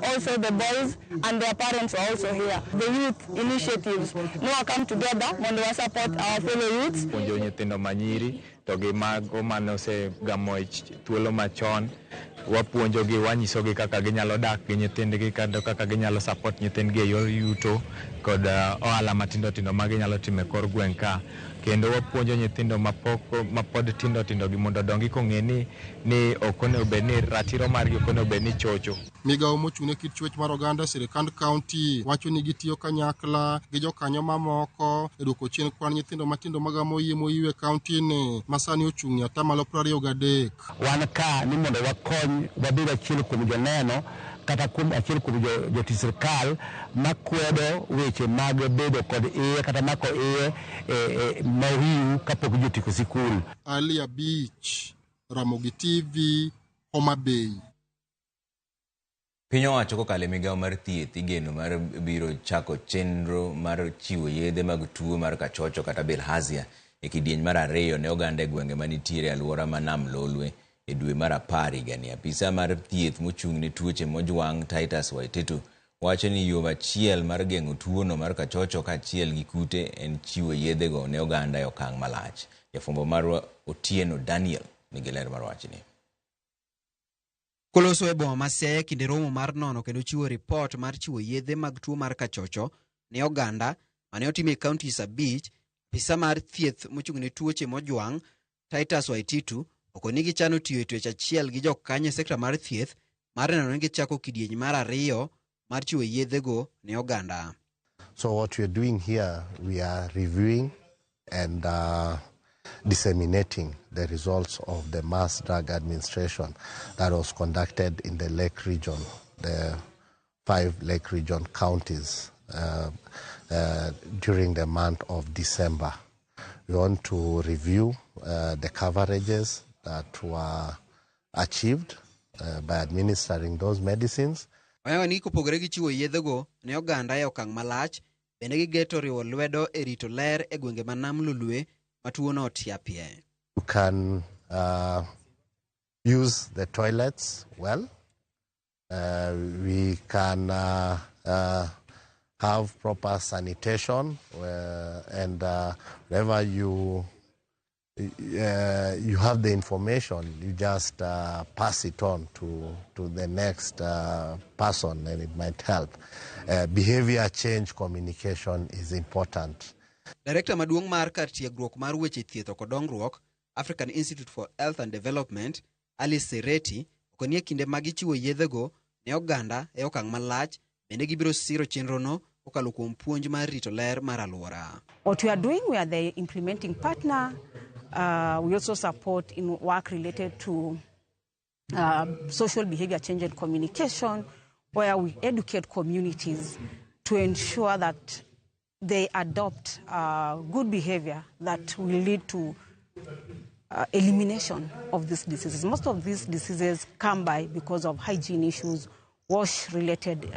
also the boys and their parents are also here. The youth initiatives now come together when we support our fellow youths. Puonjo nyithindo manyiri to gi mago manose gamo thuolo machon wapuonjogi wanyisogi kaka ginyalo dak gi nyithindgi kaka ginyalo support nyithindgi e yor yuto kod ohala matindo tindo ma ginyalo timo e kor gweng' ka kendo wapuonjo nyithindo mapod tindo gi mondo odongi kong'e ni ok onego bed ni ratiro margi ok onego bed ni chocho. Migawo mochung'ne kit chwech mar oganda sirikand kaunti wacho ni gitiyo kanyakla gi jokanyo mamoko e dwoko chien kwan nyithindo matindo magamo yie moiwe kaunti ni masani ochung'ie atamalo 23. Wan ka ni mondo wakony piny wabedo achiel kuom joneno kata kuom achiel kuom jotich sirkal makwedo weche mag bedo kod iye kata mako iye mawiu kapok jotieko sikul. Alia Beach, Ramogi TV, Homa Bay. Piny owacho kokalo e migawo mar thieth igeno mar biro chako chenro mar chiwo yedhe mag tuo mar kachocho kata bilharzia e kidieny mar 2 ne oganda e gwenge manitiere e alwora ma Nam Lolwe e dwe mar 10 higani. Apisa mar thieth mochung' ne tuoche mojwang' Titus Waititu wacho ni yo achiel mar geng'o tuono mar kachocho kaachiel gi kute en chiwo yedhego ne oganda e okang' malach. Jafwambo marwa Otieno Daniel nigi ler mar wachni. Koloso e boma Siaya kinde romo mar nono kendo chiwo ripot mar chiwo yedhe mag tuo mar kachocho ne oganda mane otimo e kauntis 5, apisa mar thieth mochung' ne tuoche mojwang' Titus Waititu okoni gichano tiyo e twech achiel gi jokanyo e sekta mar thieth mar neno ni gichako kidieny mar 2 mar chiwo yedhego ne oganda. So what we are doing here, we are reviewing and disseminating the results of the mass drug administration that was conducted in the Lake region, the 5 Lake region counties during the month of December. We want to review the coverages that were achieved by administering those medicines. Wayawani kopogore gi chiwo yedhego ne oganda e okang' malach, bende gigeto riwo lwedo e rito ler e gwenge ma Nam Lolwe matuono otiapie. You can use the toilets well. We can have proper sanitation and wherever you have the information, you just pass it on to the next person and it might help. Behavior change communication is important. Director maduong' mar kar tiegruok mar weche thieth kod dongruok African Institute for Health and Development Alice Sereti okonie kinde magi chiwo yedhego ne oganda e okang' malach bende gibiro siro chenrono kokalo kuom puonj mar rito ler mar alwora. What we are doing, we are the implementing partner. We also support in work related to social behavior change and communication, where we educate communities to ensure that they adopt good behavior that will lead to elimination of these diseases. Most of these diseases come by because of hygiene issues, wash-related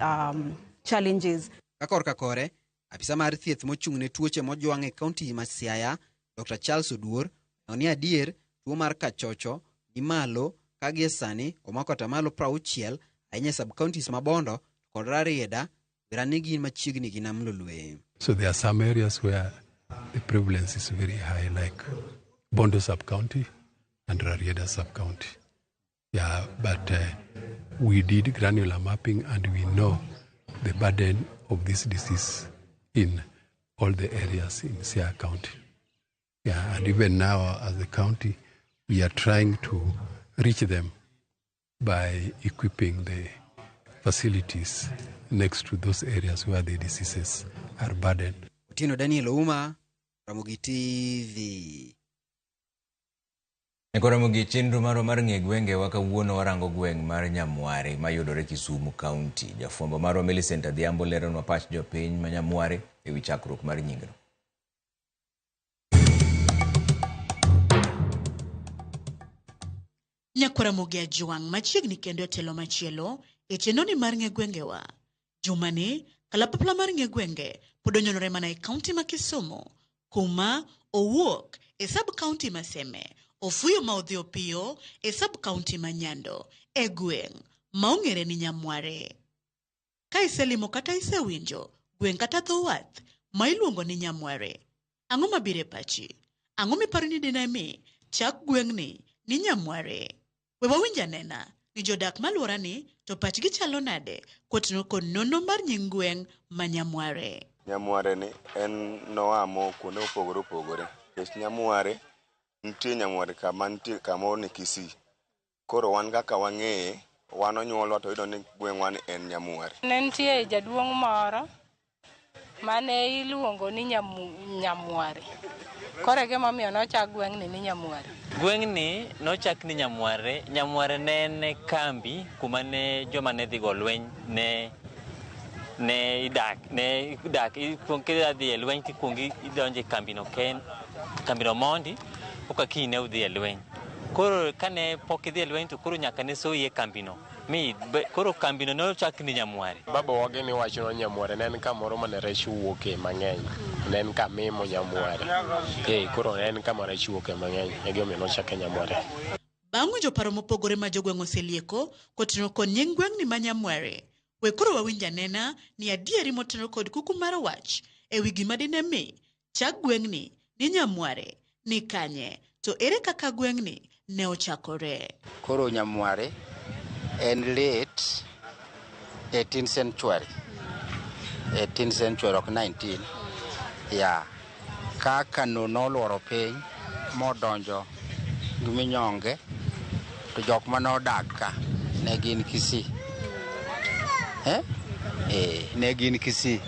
challenges. Kakore, apisa mar thieth mochung' ne tuoche mojwang' e kaunti ma Siaya, Dr. Charles Oduor, oni adier tuo mar kachocho ni malo ka gie sani omako atamalo 60 ahinya sub-counties mabondo kod Rarieda gin machiegni gi Nam Lolwe. So there are some areas where the prevalence is very high, like Bondo sub-county and Rarieda sub-county. Yeah, but we did granular mapping and we know the burden of this disease in all the areas in Siaya County. Yeah, and even now as the county, we are trying to reach them by equipping the facilities next to those areas where the diseases are burdened. Otieno Daniel Ouma, Ramogi TV. Ramogi chenro mar ng'e gwenge wa kawuono warango gweng' mar Nyamware mayudore Kisumu County. Jafwambo marwa Millicent Adhiambo leronwa pach jopiny ma Nyamware e wi chakruok mar nyingno. Nyakuramogi ajwang' machiegni kendo telo machielo e chenoni mar ng'e gwengewa. Jumani kalapapla mar ng'e gwenge pod onyonore mana e kaunti ma Kisumu, kuma owuok e sub-county ma Seme, ofuyo ma odhi opiyo e sub-county ma Nyando, e gweng' ma ong'ere ni Nyamware. Ka iselimo kata isewinjo gweng' kata dho wath ma iluongo ni Nyamware, ang'o mabiro e pachi? Ang'o miparo ni dinami chak gweng'ni ni Nyamware? We wawinj anena ni jodak malworani to pachgi chalo nade kotno kod nono mar nying gweng' ma Nyamware. Nyamware ni en noamo kuonde opogore opogore. Kes Nyamware nitie Nyamware kama nitie kama ni Kisii. Koro wan kaka wang'eye, wan onyuolwa to iyudo ni gweng'wa ni en Nyamware. Ne nitie jaduong' moro mane iluongo ni Nyamware. Kore ge momiyo nochak gweng'ni ni Nyamware. Gweng'ni nochak ni Nyamware. Nyamware ne en kambi kuma ne joma ne dhi go lweny ne idak kidhi dhi e lweny tikuongi idonje kambino mondi oka kine udhi e lweny. Koro kane pok idhi e lweny to koro nyaka ne soyi e kambino. Koro kambino ne ochak ni Nyamware. Baba wage ni wacho ni Nyamware ne en kamoro mane rech wuoke mang'eny. Ne en kamimo Nyamware. Koro ne en kama rech wuoke mang'eny. E gimomiyo nochake Nyamware. Bang'o joparo mopogore ma jogweng' oselieko kotenore kod nying gweng'ni ma Nyamware. We koro wawinj anena ni adieri motenore kod kuku mar wach e wi gima dine mi chak gweng'ni ni Nyamware ni kanye to ere kaka gweng'ni ne ochakore. Koro Nyamware en late 18th century ok 19 kaka noloro piny modonjo giminyonge to jok manodak ka ne gin Kisii ne gin Kisii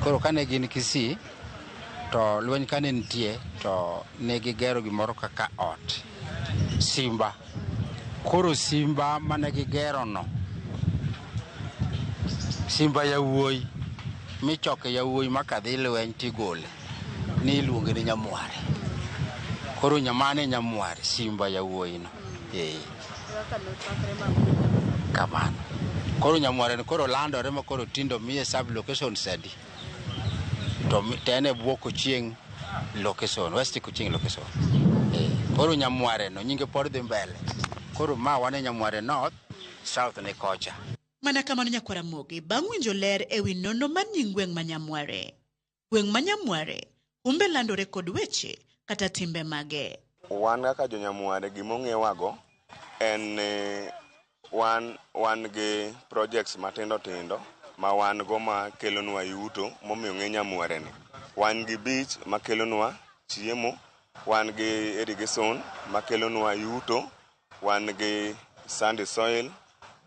koro kane gin Kisii to lweny kane nitie to ne gigero gimoro kaka ot Simba. Koro Simba mane gigero no, Simba yawuoyi michoke yawuoyi makadhi lweny tigole ni iluonge ni Nyamware. Koro nyamane Nyamware Simba yawuoyi no. Kamano. Koro Nyamware ni koro landore ma koro tindo miye sub location sadi. To tene buoko chieng location, west kuchieng location. Koro Nyamware no nyinge pod dhi mbele. Koro ma wane Nyamware North, South ne kocha. Mana kamano nyakwara Ramogi bang' winjo ler e wi nono mar nying gweng' ma Nyamware. Gweng' ma Nyamware umbe landore kod weche kata timbe mage. Wan kaka jo Nyamware gimong'ewago en wan gi projects matindo tindo ma wan go ma kelonwa yuto momiyo ng'e Nyamware ni. Wan gi beach ma kelonwa chiemo, wan gi irrigation ma kelonwa yuto, wan gi sandy soil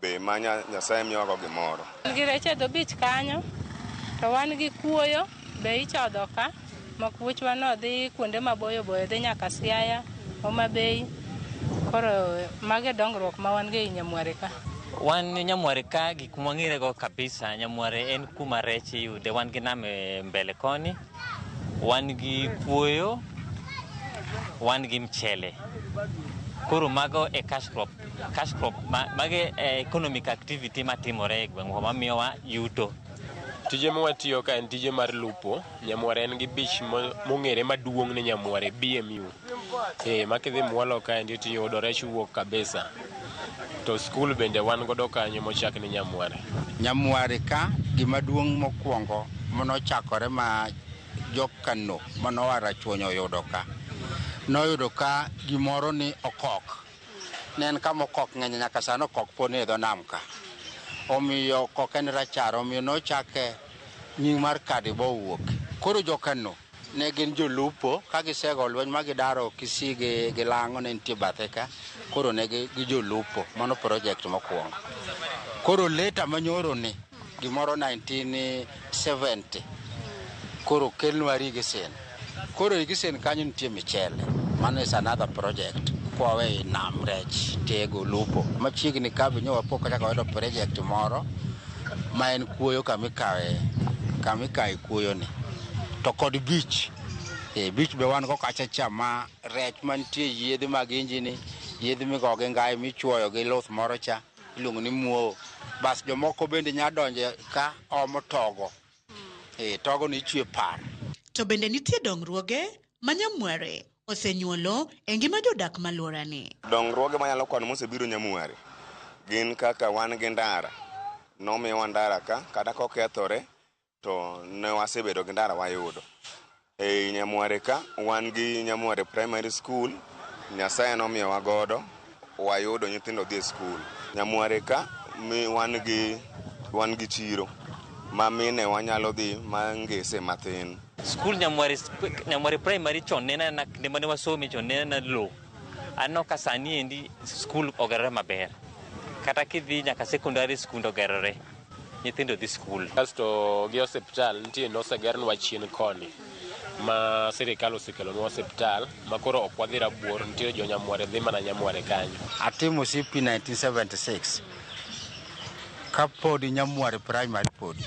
be ma Nyasaye miyogo gimoro. Wan gi rech e dho beach kanyo, to wan gi kuoyo be ichodho ka, ma kuochwa no dhi kuonde maboyo boyo dhi nyaka Siaya, Homa Bay. Koro mage dongruok ma wan gi Nyamware ka. Wan Nyamware ka gik mwang'ire go kabisa. Nyamware en kuma rech yude. Wan gi nam e mbele koni, wan gi kuoyo, wan gi mchele. Koro mago e cash crop mage economic activity matimore e gweng'wa mamiyowa yuto. Tije mwatiyo ka en tije mar lupo. Nyamware en gi beach mong'ere maduong' ni Nyamware BMU. Makidhi mwalo ka en tiyudo rech wuok kabisa. To school bende wan godo kanyo mochak ni Nyamware. Nyamware ka gimaduong' mokwongo manochakore ma jokano manowara chuonyo yudo ka. Noyudo ka gimoro ni okok. Ne en kama okok ng'eny nyaka sano okok poni e dho nam ka. Omiyo okok en rachar, omiyo nochake nying mar kadi bo wuok. Koro jokano ne gin jolupo ka gisego lweny ma gidaro Kisii gi Lang'o ne nitie bathe ka. Koro ne gi jolupo, mano project mokwongo. Koro later manyoro ni gimoro 1970 koro kelnwa irrigation. Koro irrigation kanyo nitie michele. Mano is another project. Kwawe nam rech tego lupo. Machiegni ka bi nyowa pok kachako wayudo project moro ma en kuoyo kamikawe kuoyo ni. To kod beach. Beach be wan go kacha chama rech mantie yiedhi mag injini, yiedhi migoge ngai michuoyo gi luth moro cha iluongo ni muo. Bas jomoko bende nyadonje ka omo togo. Togo ni chue par. To bende nitie dongruoge ma Nyamware osenyuolo e ngima jodak malwora ni. Dongruoge manyalo kono mosebiro Nyamware gin kaka wan gi ndara. Nomiyowa ndara ka kata kokethore to ne wasebedo gi ndara wayudo. E Nyamware ka wan gi Nyamware Primary School, Nyasaye nomiyowa godo wayudo nyithindo dhi e school. Nyamware ka wan gi chiro ma mine wanyalo dhi mangese mathin. School Nyamware Primary chon nena kinde mane wasome chon nena low. Anno ka sani endi school ogerore maber. Kata kidhi nyaka secondary school ogerore. Nyithindo dhi school. Kasto gi hospital nitie nosegernwa chien koni. ma sirikal osekelonwa osiptal makoro ok wadhi rabuor, nitiere jo Nyamware dhi mana Nyamware kanyo. Atimo CP 1976 kapodi Nyamware primary podi.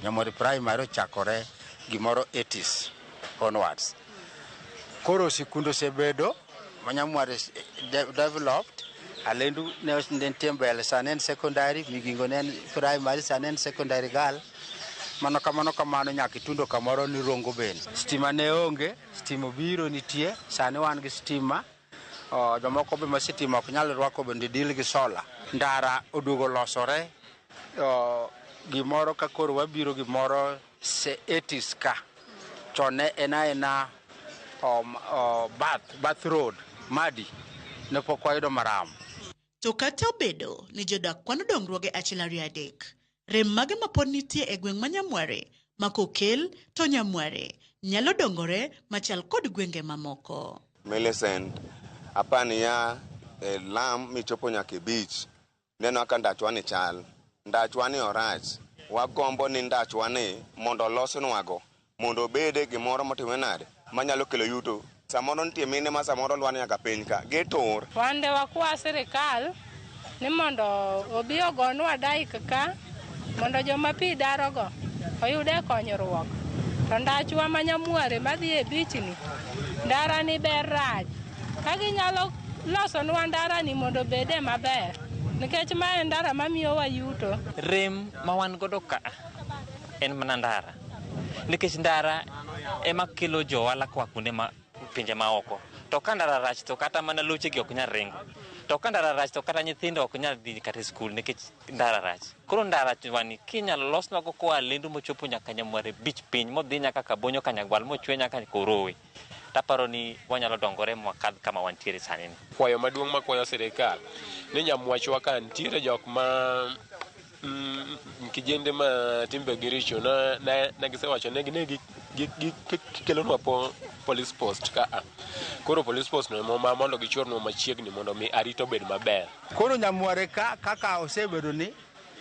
Nyamware primary ochakore gimoro 80s onwards. Koro sikundo osebedo ma Nyamware developed, Alendu ne nitie mbele sani en secondary, Migingo ne en primary, sani en secondary girl. Mano kamano nyaka itundo kamoro ni Rongo bende. Stima ne onge, stima biro nitie, sani wan gi stima. Jomoko be ma sitima ok nyal rwako bende deal gi sola. Ndara oduogo losore, gimoro ka koro wabiro gimoro 80s ka. Chone ena Bath Road, Madi, ne pok wayudo maram. To kata obedo ni jodak kwano dongruoge achiel ariyo adek, rem mage mapod nitie e gweng' ma Nyamware ma kokel to Nyamware nyalo dongore machal kod gwenge mamoko. Millicent, apani ya lam michopo nyaka beach, neno ka ndachwani chal, ndachwani orach, wagombo ni ndachwani mondo losnwago, mondo bede gimoro motimwe nade, manyalo kelo yuto. Samoro nitie mine ma samoro lwani nyaka piny ka, getor. Wande wakwa sirikal ni mondo obi ogonwa dai kaka, mondo joma pi darogo oyude konyruok. To ndachwa ma Nyamware madhi e bichni, ndara ni ber rach. Ka ginyalo losonwa ndara ni mondo bede maber, nikech ma en ndara mamiyowa yuto. Rem ma wan godo ka en mana ndara, nikech ndara ema kelo johala kwa kuonde ma pinje maoko. To ka ndara rach to kata mana lochegi ok nyal ringo. To ka ndara rach to kata nyithindo ok nyal dhi kata skul nikech ndara rach. Koro ndara wani kinyalo losnwago koa Lendu mochopo nyaka Nyamware beach piny modhi nyaka Kabonyo Kanyagwal mochwe nyaka Korowe. Taparo ni wanyalo dongore mwakadh kama wantiere sani. Kwayo maduong' makwayo sirikal ni Nyamwachwa ka nitiere jok ma kijende ma timbe giricho na gisewacho ne gikelonwa police post ka. Koro police post no mondo gichornwa machiegni mondo mi arito bed maber. Koro Nyamware ka kaka osebedo ni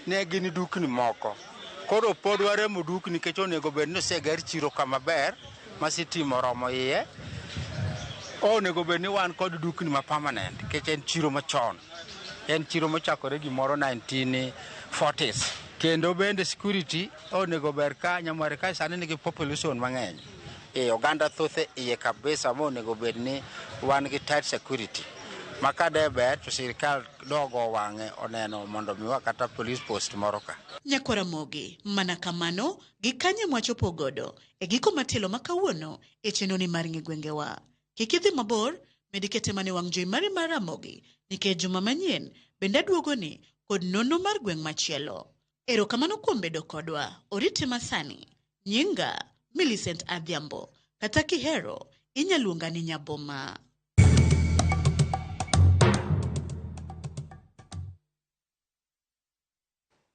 ne gin dukni moko. Koro pod waremo dukni nikech onego bed ni oseger chiro kama ber ma sitima oromo iye. Onego bed ni wan kod dukni ma permanent nikech en chiro machon. En chiro mochakore gimoro 1940s. Kendo bende security onego ber ka Nyamware ka sani nigi population mang'eny. Oganda thothe iye kabisa mo onego bed ni wan gi tight security. Makade ber to sirikal dogo wang'e oneno mondo miwa kata police post moro ka. Nyako Ramogi, mana kamano gikanye mwachopo godo e giko matelo makawuono e chenoni mar ng'igwengewa. Kikidhi mabor, medikete mane wang' jowi mari mar Ramogi, nikech juma manyien bende duogoni kod nono mar gweng' machielo. Erokamano kuom bedo kodwa, oriti masani, nyinga Millicent Adhiambo, kata kihero inyaluonga ni Nyaboma.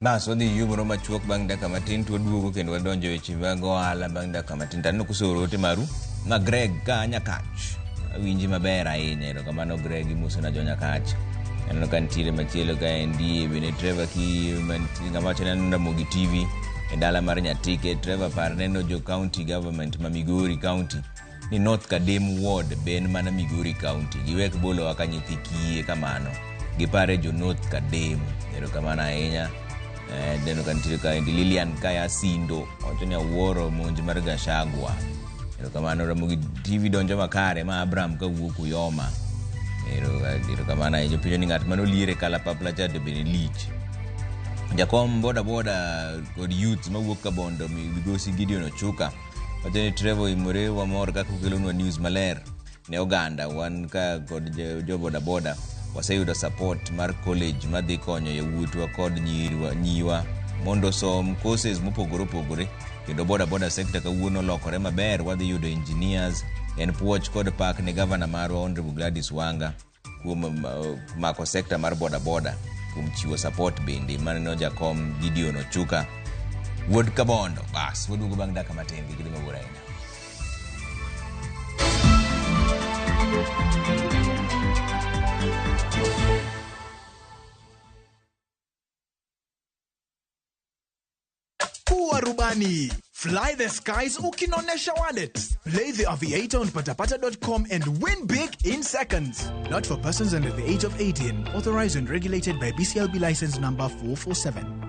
Bas wadhi yugoro machuok bang' dakika matin to waduogo kendo wadonjo weche mag ohala bang' dakika matin. Tanno kusoro ote maru ma Greg ka Nyakach. Awinji maber ahinya, erokamano Greg imosona jo Nyakach. Aneno ka nitiere machielo ka endi bende Trevor ki ng'ama wacho ni Ramogi TV e dala mar Nyatike. Trevor par neno jo county government ma Migori county ni North Kadem ward ben mana Migori county. Giwek bolo waka nyithi kiye kamano. Gipare jo North Kadem. Erokamano ahinya. Deno ka nitiere ka endi Lilian Kaya Sindo wacho ni awuoro monj mar Gashagwa. Erokamano Ramogi TV donjo makare ma Abraham ka wuok Uyoma. Erokamano ahinya penjo ni ng'at mano liere kalapapla cha to bende lich. Jakom boda kod youth mawuok ka Bondo Migosi Gideon Ochuka wacho ni Trevor imore wamor kaka ukelonwa news maler ne oganda. Wan ka kod jo boda waseyudo support mar college madhi konyo yawuotwa kod nyiwa mondo som courses mopogore opogore, kendo boda sector kawuono lokore maber. Wadhi yudo engineers, en puoch kod pak ne governor marwa Honorable Gladys Wanga kuom mako sector mar boda kuom chiwo support bende. Maneno Jakom Gideon Ochuka wuod Kabondo. Bas waduogo bang' dakika matin gi gidhi mabor ahinya. kuwa rubani. Fly the skies ukinonesha wallet. Play the aviator on patapata.com and win big in seconds. Not for persons under the age of 18. Authorized and regulated by BCLB license number 447.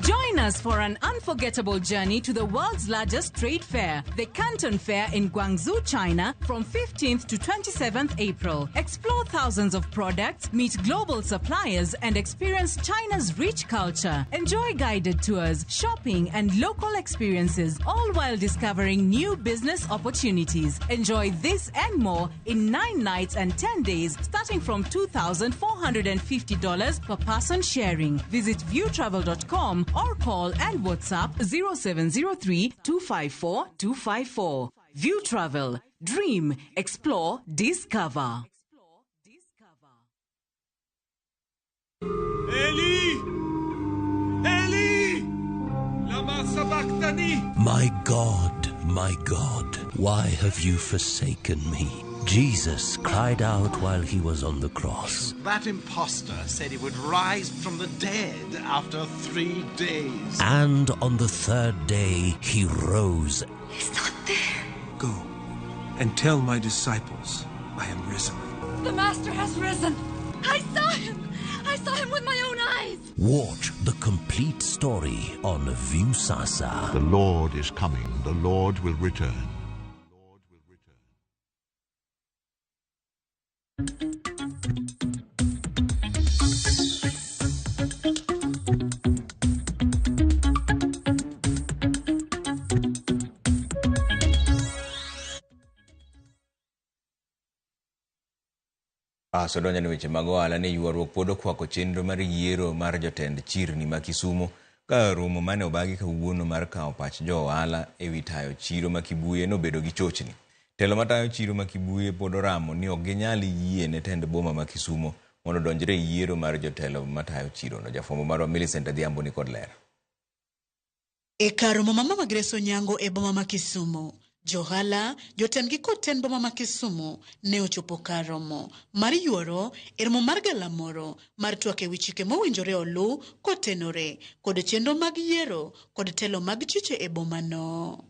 Join us for an unforgettable journey to the world's largest trade fair, the Canton Fair in Guangzhou, China, from 15th to 27th April. Explore thousands of products, meet global suppliers, and experience China's rich culture. Enjoy guided tours, shopping, and local experiences, all while discovering new business opportunities. Enjoy this and more in 9 nights and 10 days, starting from $2,450 per person sharing. Visit viewtravel.com or call and WhatsApp 0703-254-254. View Travel. Dream, explore, discover. Eli! Eli! Lama sabachthani! My God, why have you forsaken me? Jesus cried out while he was on the cross. That impostor said he would rise from the dead after 3 days. And on the 3rd day, he rose. He's not there. Go and tell my disciples I am risen. The Master has risen. I saw him. I saw him with my own eyes. Watch the complete story on Viusasa. The Lord is coming. The Lord will return. Sodonja ni weche mag ohala ni ywaruok pod okwako chenro mar yiero mar jotend chirni ma Kisumu ka romo mane obagi kawuono mar kawo pach jo ohala ewi tayo chiro ma Kibuye nobedo gi chochni. Telo matayo chiro ma Kibuye pod oramo ni ok ginyal yie ne tend boma ma Kisumu mondo donjre yiero mar jotelo matayo chiro no. Jafwambo marwa Millicent Adhiambo ni kod ler. E kar romo mama Magreso Nyango e boma ma Kisumu, Johala, jotendgi kod ten boma ma Kisumu ne ochopo kar romo mar yuoro e romo mar galamoro mar twak ewi chike mowinjore olu kotenore kod chenro mag yiero kod telo mag chiche e boma no.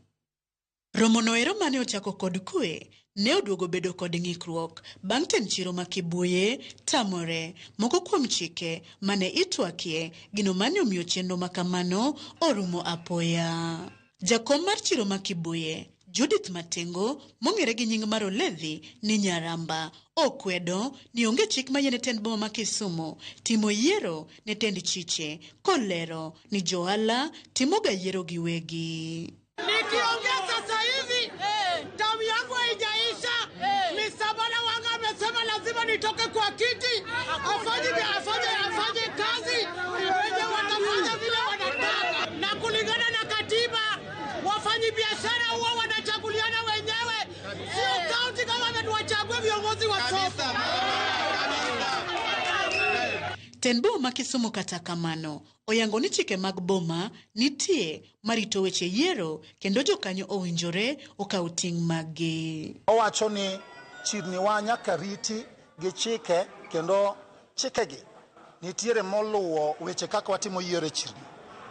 Romo no ero mane ochako kod kwe ne oduogo bedo kod ng'ikruok bang' ten chiro ma Kibuye tamore moko kuom chike mane itwakie gino mane omiyo chenro makamano orumo apoya. Jakom mar chiro ma Kibuye Judith Matengo, mong'ere gi nying mar Oledhi ni Nyaramba, okwedo ni onge chik mayiene tend boma ma Kisumu timo yiero ne tend chiche, kolero ni johala timoga yiero giwegi. Nikiongea sasa hivi, damu yangu haijaisha. Misabala wangu amesema lazima nitoke kwa kiti, afanye kazi, wenye watafanya vile wanataka. Na kulingana na katiba, wafanyi biashara huwa wanachaguliana wenyewe. Sio county government wachague viongozi wa sasa. Ten boma ma Kisumu kata kamano, oyango ni chike mag boma nitie marito weche yiero kendo jokanyo owinjore okaw ting' maggi. Owacho ni chirni wa nyaka riti gi chike kendo chikegi nitiere moluwo weche kaka watimo yiero e chirni.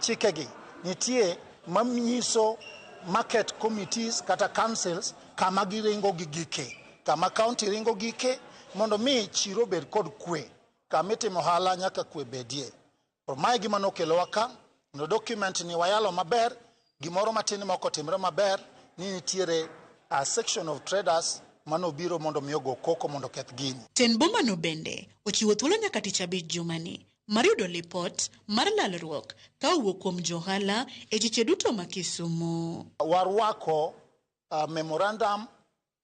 Chikegi nitie manyiso market committees kata councils kama giringo gi gike, kama county ringo gike mondo mi chiro bed kod kwe. Kamitimo ohala nyaka kwe bedie. Mae gima nokelowa ka, no document ni wayalo maber, gimoro matin moko timre maber, ni nitiere a section of traders manobiro mondo miyogo koko mondo keth gini. Ten boma no bende ochiwo thuolo nyaka tich abich jumani mar yudo lipot mar lalruok ka owuok kuom johala e chiche duto ma Kisumu. Warwako memorandum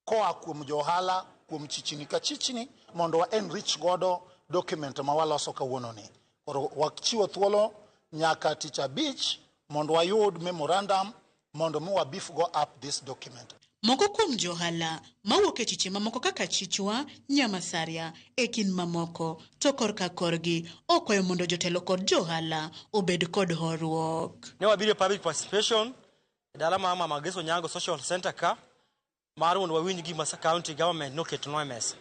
koa kuom johala kuom chichni ka chichni mondo wa enrich godo document ma waloso kawuono ni. Koro wachiwo thuolo nyaka tich abich mondo wayud memorandum mondo mu beef go up this document. Moko kuom johala mawuok e chiche mamoko kaka Chichwa, Nyamasaria, ekin mamoko to korka korgi okwayo mondo jotelo kod johala obed kod horuok. Ne wabiro public participation dala mama Magreso Nyango Social Center ka mar mondo wawinj gima county government noketo no mesa.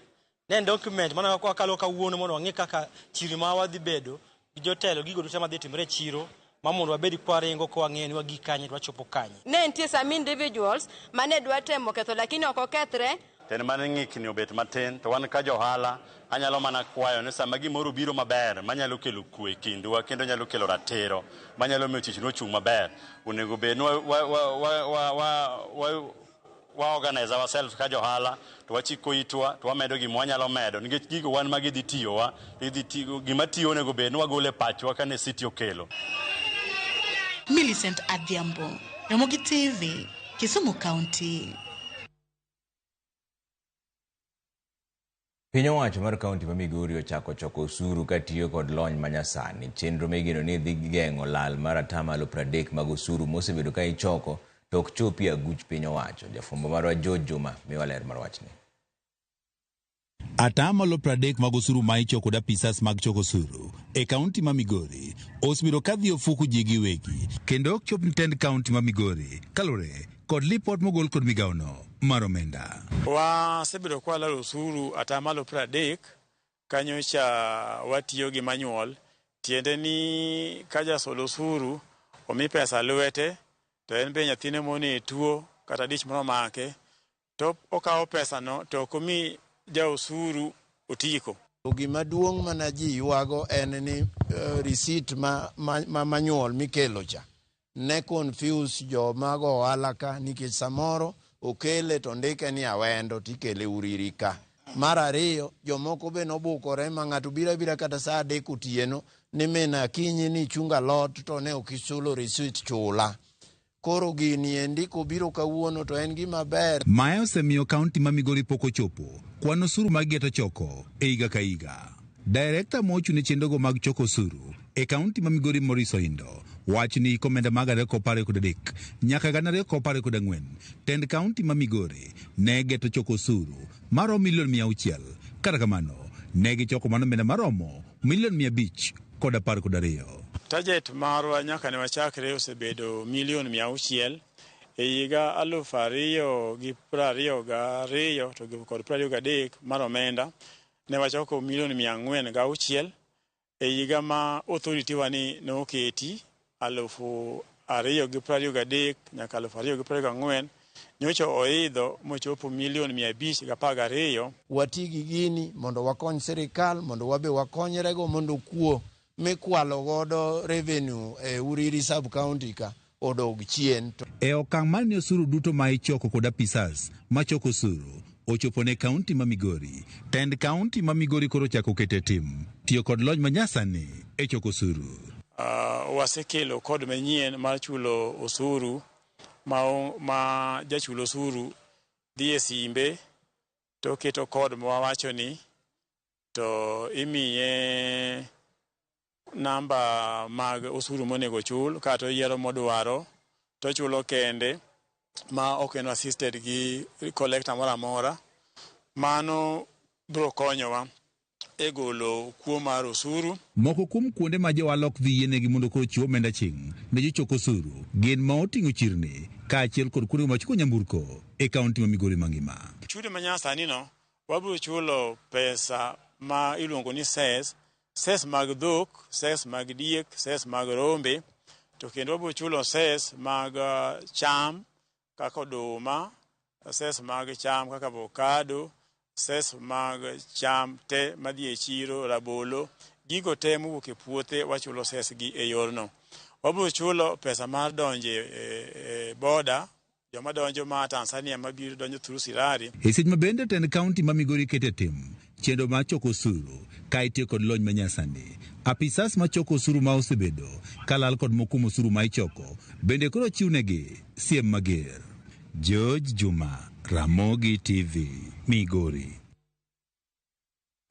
Ne document mana kwa kalo ka wuono mondo wang'e kaka chiri ma wadhi bedo jotelo gigo duto madhi timre chiro mamondo wabedi kwaringo ko wang'eyo ni wagi kanye wachopo kanye. Ne nitie some individuals mane dwa temo ketho lakini ok okethre. Ten mane ng'ikni obet matin to wan ka johala anyalo mana kwayo ni sama gimoro biro maber manyalo kelo kwe kindwa kendo nyalo kelo ratiro manyalo miyo tich nochung' maber onego bed wa organize ourselves ka johala to wachiko itwa to wamedo gima wanyalo medo nikech gigo wan magi dhi tiyowa gima tiyo onego bed ni wagole pachwa ka ne city okelo. Millicent Adhiambo, Ramogi TV, Kisumu County. Piny owacho mar kaunti ma Migori ochako choko osuru katiyo kod lony manyasani. Chenro migeno ni dhi geng'o lal mar 30% mag osuru mosebedo ka ichoko to ok chopi aguch piny owacho. Jafwambo marwa George Juma miwa ler mar wachni. 30% mag osuru ma ichoko da pisas mag choko osuru e kaunti ma Migori osebedo ka dhi ofuku ji giwegi kendo ok chop ntend kaunti ma Migori kalore kod lipot mogol kod migaono mar omenda. Wasebedo kwa lalo osuru 30% kanyocha watiyo gi manual tiende ni kaja solo osuru omi pesa lwete to en be nyathine moni tuo kata dich moro make to okawo pesa no to komi ja osuru otiko. Gima duong' mana ji yuago en ni receipt ma manual mikelo cha ne confuse jo mago ohala nikech samoro okele to ndike ni awendo tikele uririka. Mar ariyo jomoko be nobukore ma ng'ato bira kata saa 3 otieno ni mena kinyi ni chunga lot to ne okisulo receipt chula. Koro gini endiko biro kawuono to en gima ber. Mae osemiyo kaunti ma Migori poko chopo kwan osuru mag geto choko e higa ka higa. Director mochune chendogo mag choko osuru e kaunti ma Migori Moriso Indo wach ni komenda mag 213 nyaka 214 tend kaunti ma Migori ne geto choko osuru maromo $600,000 kata kamano ne gichoko mano omenda maromo $512. Target marwa nyaka ne wachakre osebedo $600,000 e higa 2022 to kod 23 mar omenda ne wachoko $406,000 e higa ma authority wani noketi 2023 nyaka 2024 nyocho oidho mochopo $512,000. Watigi gini mondo wakony serikal mondo wabe wakonyrego mondo kuo mekwalo godo revenue e Uriri sub county ka odog chien. E okang' mar osuru duto ma ichoko kod apisas ma choko osuru ochopo ne kaunti ma Migori. Tend kaunti ma Migori koro chako kete tim tiyo kod lony manyasani e choko osuru. Wasekelo kod manyien mar chulo osuru ma jachulo osuru dhi e simbe to keto kod mawacho ni to imiye namba mag osuru monego chul kata yiero modwaro to chulo kende ma ok en assisted gi collector moro amora. Mano biro konyowa e golo kuo mar osuru. Moko kuom kuonde ma johala ok dhi yienegi mondo koro chiw omenda ching' ne jochoko osuru gin ma oting'o chirni kaachiel kod kuonde machiko nyamburko e kaunti ma Migori mangima. Chudo manyasani no wabiro chulo pesa ma iluongo ni ses mag dhok, ses mag diek, ses mag rombe, to kendo wabiro chulo ses mag cham kaka oduma, ses mag cham kaka avocado, ses mag cham te madhi e chiro, rabolo, gigo te mowuok e puothe wachulo ses gi e yorno. Wabiro chulo pesa mar donje e boda, joma donjo ma Tanzania mabiro donjo through Sirari. E seche ma bende tend kaunti ma Migori kete tim chenro ma choko osuru ka itiyo kod lony manyasani. Apisas ma choko osuru ma osebedo kalal kod mokumo osuru ma ichoko bende koro chiwnegi siem mager. George Juma, Ramogi TV, Migori.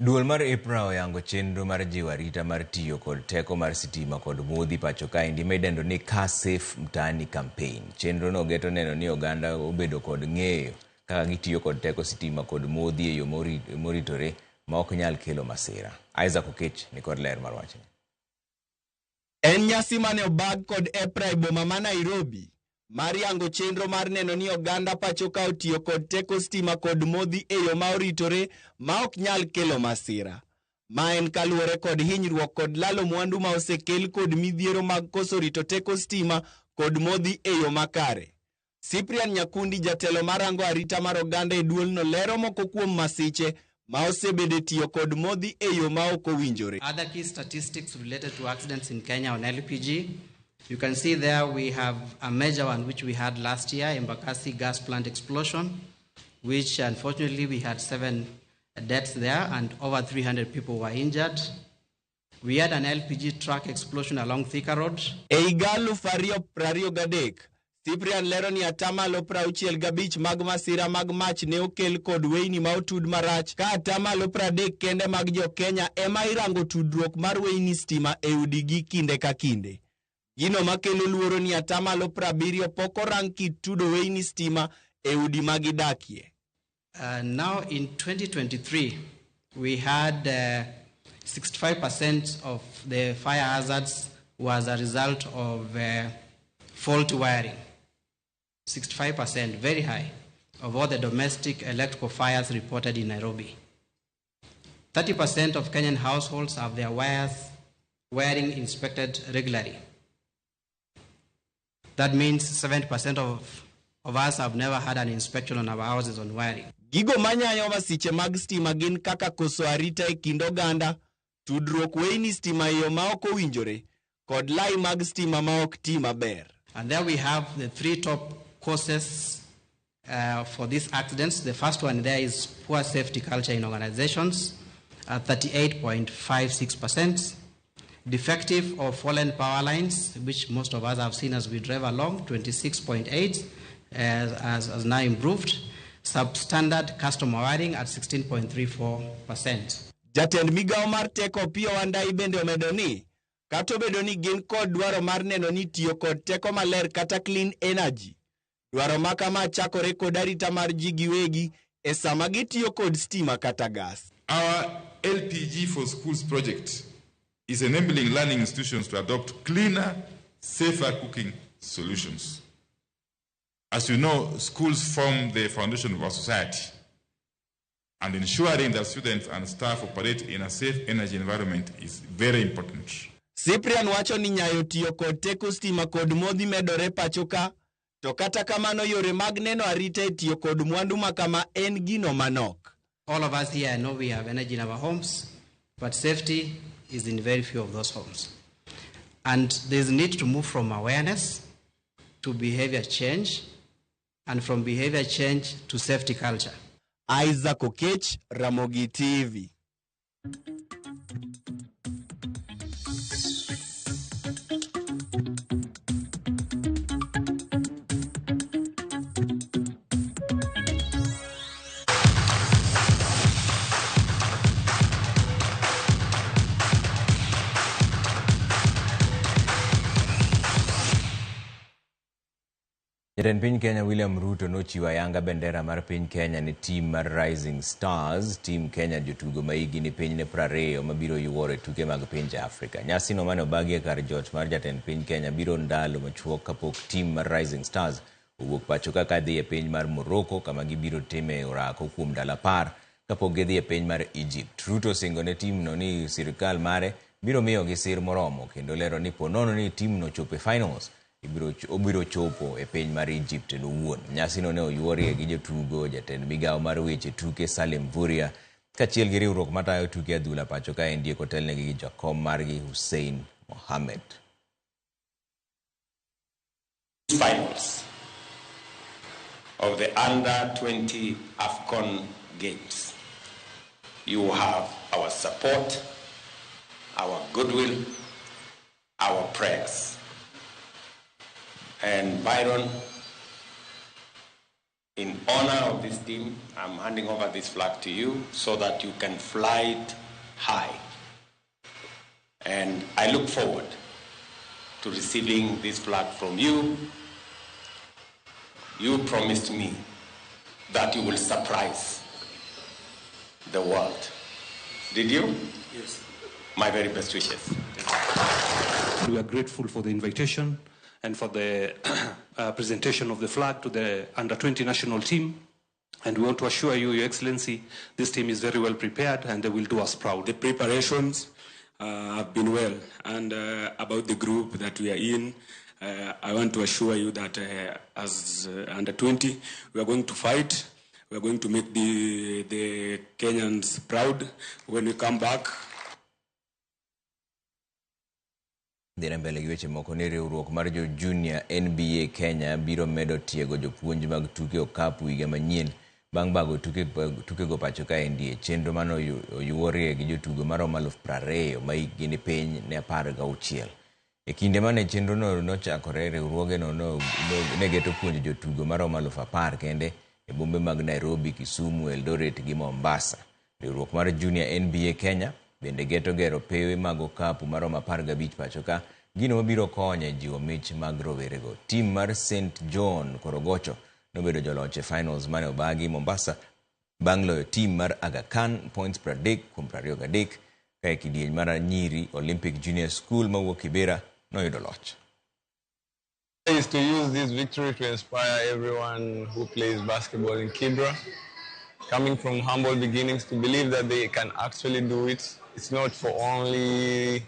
Duol mar EPRA oyango chenro mar jiwo arita mar tiyo kod teko mar sitima kod modhi pacho kaendi midendo ni Car Safe Mtaani campaign. Chenro no geto neno ni oganda obedo kod ng'eyo kaka gitiyo kod teko sitima kod modhi e yo moritore ma ok nyal kelo masira. Isaac Okech ni kod ler mar wachni. En nyasi mane obag kod EPRA e boma ma Nairobi mar yango chenro mar neno ni oganda pacho ka otiyo kod teko sitima kod modhi e yo ma oritore ma ok nyal kelo masira. Ma en kaluwore kod hinyruok kod lalo mwandu ma osekel kod midhiero mag koso rito teko stima kod modhi e yo makare. Cyprian Nyakundi, jatelo marango arita mar oganda e duolno, lero moko kuom masiche ma osebede tiyo kod modhi e yo ma ok owinjore. Other key statistics related to accidents in Kenya on LPG. You can see there we have a major one which we had last year, Embakasi gas plant explosion, which unfortunately we had 7 deaths there and over 300 people were injured. We had an LPG truck explosion along Thika Road. Eigalu Fario Prario Gadek. Cyprian lero ni atamalo 65 mag masira mag mach ne okel kod weini ma otud marach, ka atamalo 30 kende mag jo Kenya ema irango tudruok mar weini stima e udigi kinde ka kinde. Gino makelo luoro ni atamalo 70 pok orang kit tudo weini stima e udi magidakie. Now in 2023, we had 65% of the fire hazards was a result of faulty wiring. 65%, very high, of all the domestic electrical fires reported in Nairobi. 30% of Kenyan households have their wiring inspected regularly. That means 70% of us have never had an inspection on our houses on wiring. Gigo manyayo masiche mag stima gin kaka koso arita e kind oganda, tudruok weini stima e yo ma ok owinjore, kod lai mag stima ma ok ti maber. And there we have the 3 top causes for these accidents. The first one there is poor safety culture in organizations at 38.56%. Defective or fallen power lines, which most of us have seen as we drive along, 26.8%, as now improved. Substandard customer wiring at 16.34%. Jatend migao mar teko Pio Wandai bende omedo ni kato bedo ni gin kod dwaro mar neno ni tiyo kod teko maler kata clean energy. Dwaro makama chakore kod arita mar ji giwegi e sama gitiyo kod stima kata gas. Our LPG for Schools project is enabling learning institutions to adopt cleaner, safer cooking solutions. As you know, schools form the foundation of our society, and ensuring that students and staff operate in a safe energy environment is very important. Cyprian wacho ni nyayo tiyo kod teko stima kod modhi medore pachoka, to kata kamano yore mag neno arita e tiyo kod mwandu makama en gino manok. All of us here know we have energy in our homes, but safety is in very few of those homes. And there's a need to move from awareness to behavior change, and from behavior change to safety culture. Isaac Okech, Ramogi TV. Jatend piny Kenya William Ruto nochiwo ayanga bendera mar piny Kenya ni tim mar Rising Stars, tim Kenya jotugo ma higi ni piny ne 20 mabiro yuoro e tuke mag pinje Afrika. Nyasi no mane obagie kar jot mar jatend piny Kenya biro ndalo machuok kapok tim mar Rising Stars owuok pacho kaka dhi e piny mar Morocco kama gibiro time orako kuom ndalo 10 kapok gidhi e piny mar Egypt. Ruto singo ne tim no ni sirikal mare biro miyo gi sir moromo kendo lero ni ponono ni tim no chopo e finals obiro chopo e piny mar Egypt owuon. Nyasi no ne oyuorie gi jotugo, jatend migao mar weche tuke Salim Vuria kachiel gi riwruok matayo tuke adhula pacho ka endie kotelnegi gi jakom margi Hussein Mohammed. Finals of the Under-20 AFCON Games. You have our support, our goodwill, our prayers. And Byron, in honor of this team, I'm handing over this flag to you so that you can fly it high. And I look forward to receiving this flag from you. You promised me that you will surprise the world. Did you? Yes. My very best wishes. We are grateful for the invitation and for the presentation of the flag to the Under-20 national team. And we want to assure you, Your Excellency, this team is very well prepared and they will do us proud. The preparations have been well. And about the group that we are in, I want to assure you that as under 20, we are going to fight. We are going to make the Kenyans proud when we come back. Dhira mbele gi weche moko ni riwruok mar jo junior NBA Kenya biro medo tiego jopuonj mag tuke okapu higa manyien bang' bago tuke go pacho ka NDA chenro mano oyuorie gi jotugo maromo 20,000 ma hikgi ni piny ne 16. E kinde mane chenro no nochakore, riwruoge no ne geto puonjo jotugo maromo 10,000 kende e bombe mag Nairobi, Kisumu, Eldoret gi Mombasa. Riwruok mar junior NBA Kenya bende geto gero pewe mag okapu maromo 15 pacho ka, gino mabiro konyo jiwo mich mag rowerego. Tim mar St. John Korogocho nobedo joloch e finals mane obagi Mombasa bang' loyo tim mar Aga Khan points 30-23 ka e kidieny mar nyiri Olympic Junior School mawuok Kibera noyudo loch. Is to use this victory to inspire everyone who plays basketball in Kibra, coming from humble beginnings, to believe that they can actually do it. It's not for only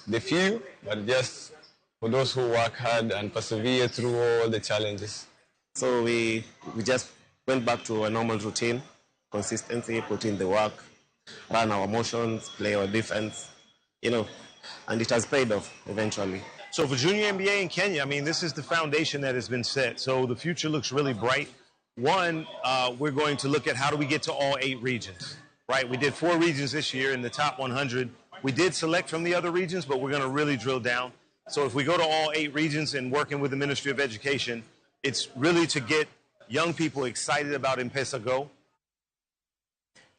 the few, but just for those who work hard and persevere through all the challenges. So we just went back to a normal routine, consistency, put in the work, run our motions, play our defense, and it has paid off eventually. So for Junior NBA in Kenya, I mean, this is the foundation that has been set. So the future looks really bright. One, we're going to look at how do we get to all 8 regions, right? We did 4 regions this year in the top 100. We did select from the other regions, but we're going to really drill down. So if we go to all 8 regions and working with the Ministry of Education, it's really to get young people excited about M-Pesa Go.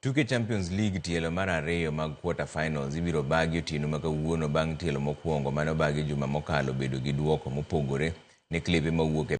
Tuke Champions League tielo mar 2 mag quarter finals ibiro bagi otieno ma kawuono bang' tielo mokwongo mane obagi juma mokalo bedo gi duoko mopogore ne klebe mawuok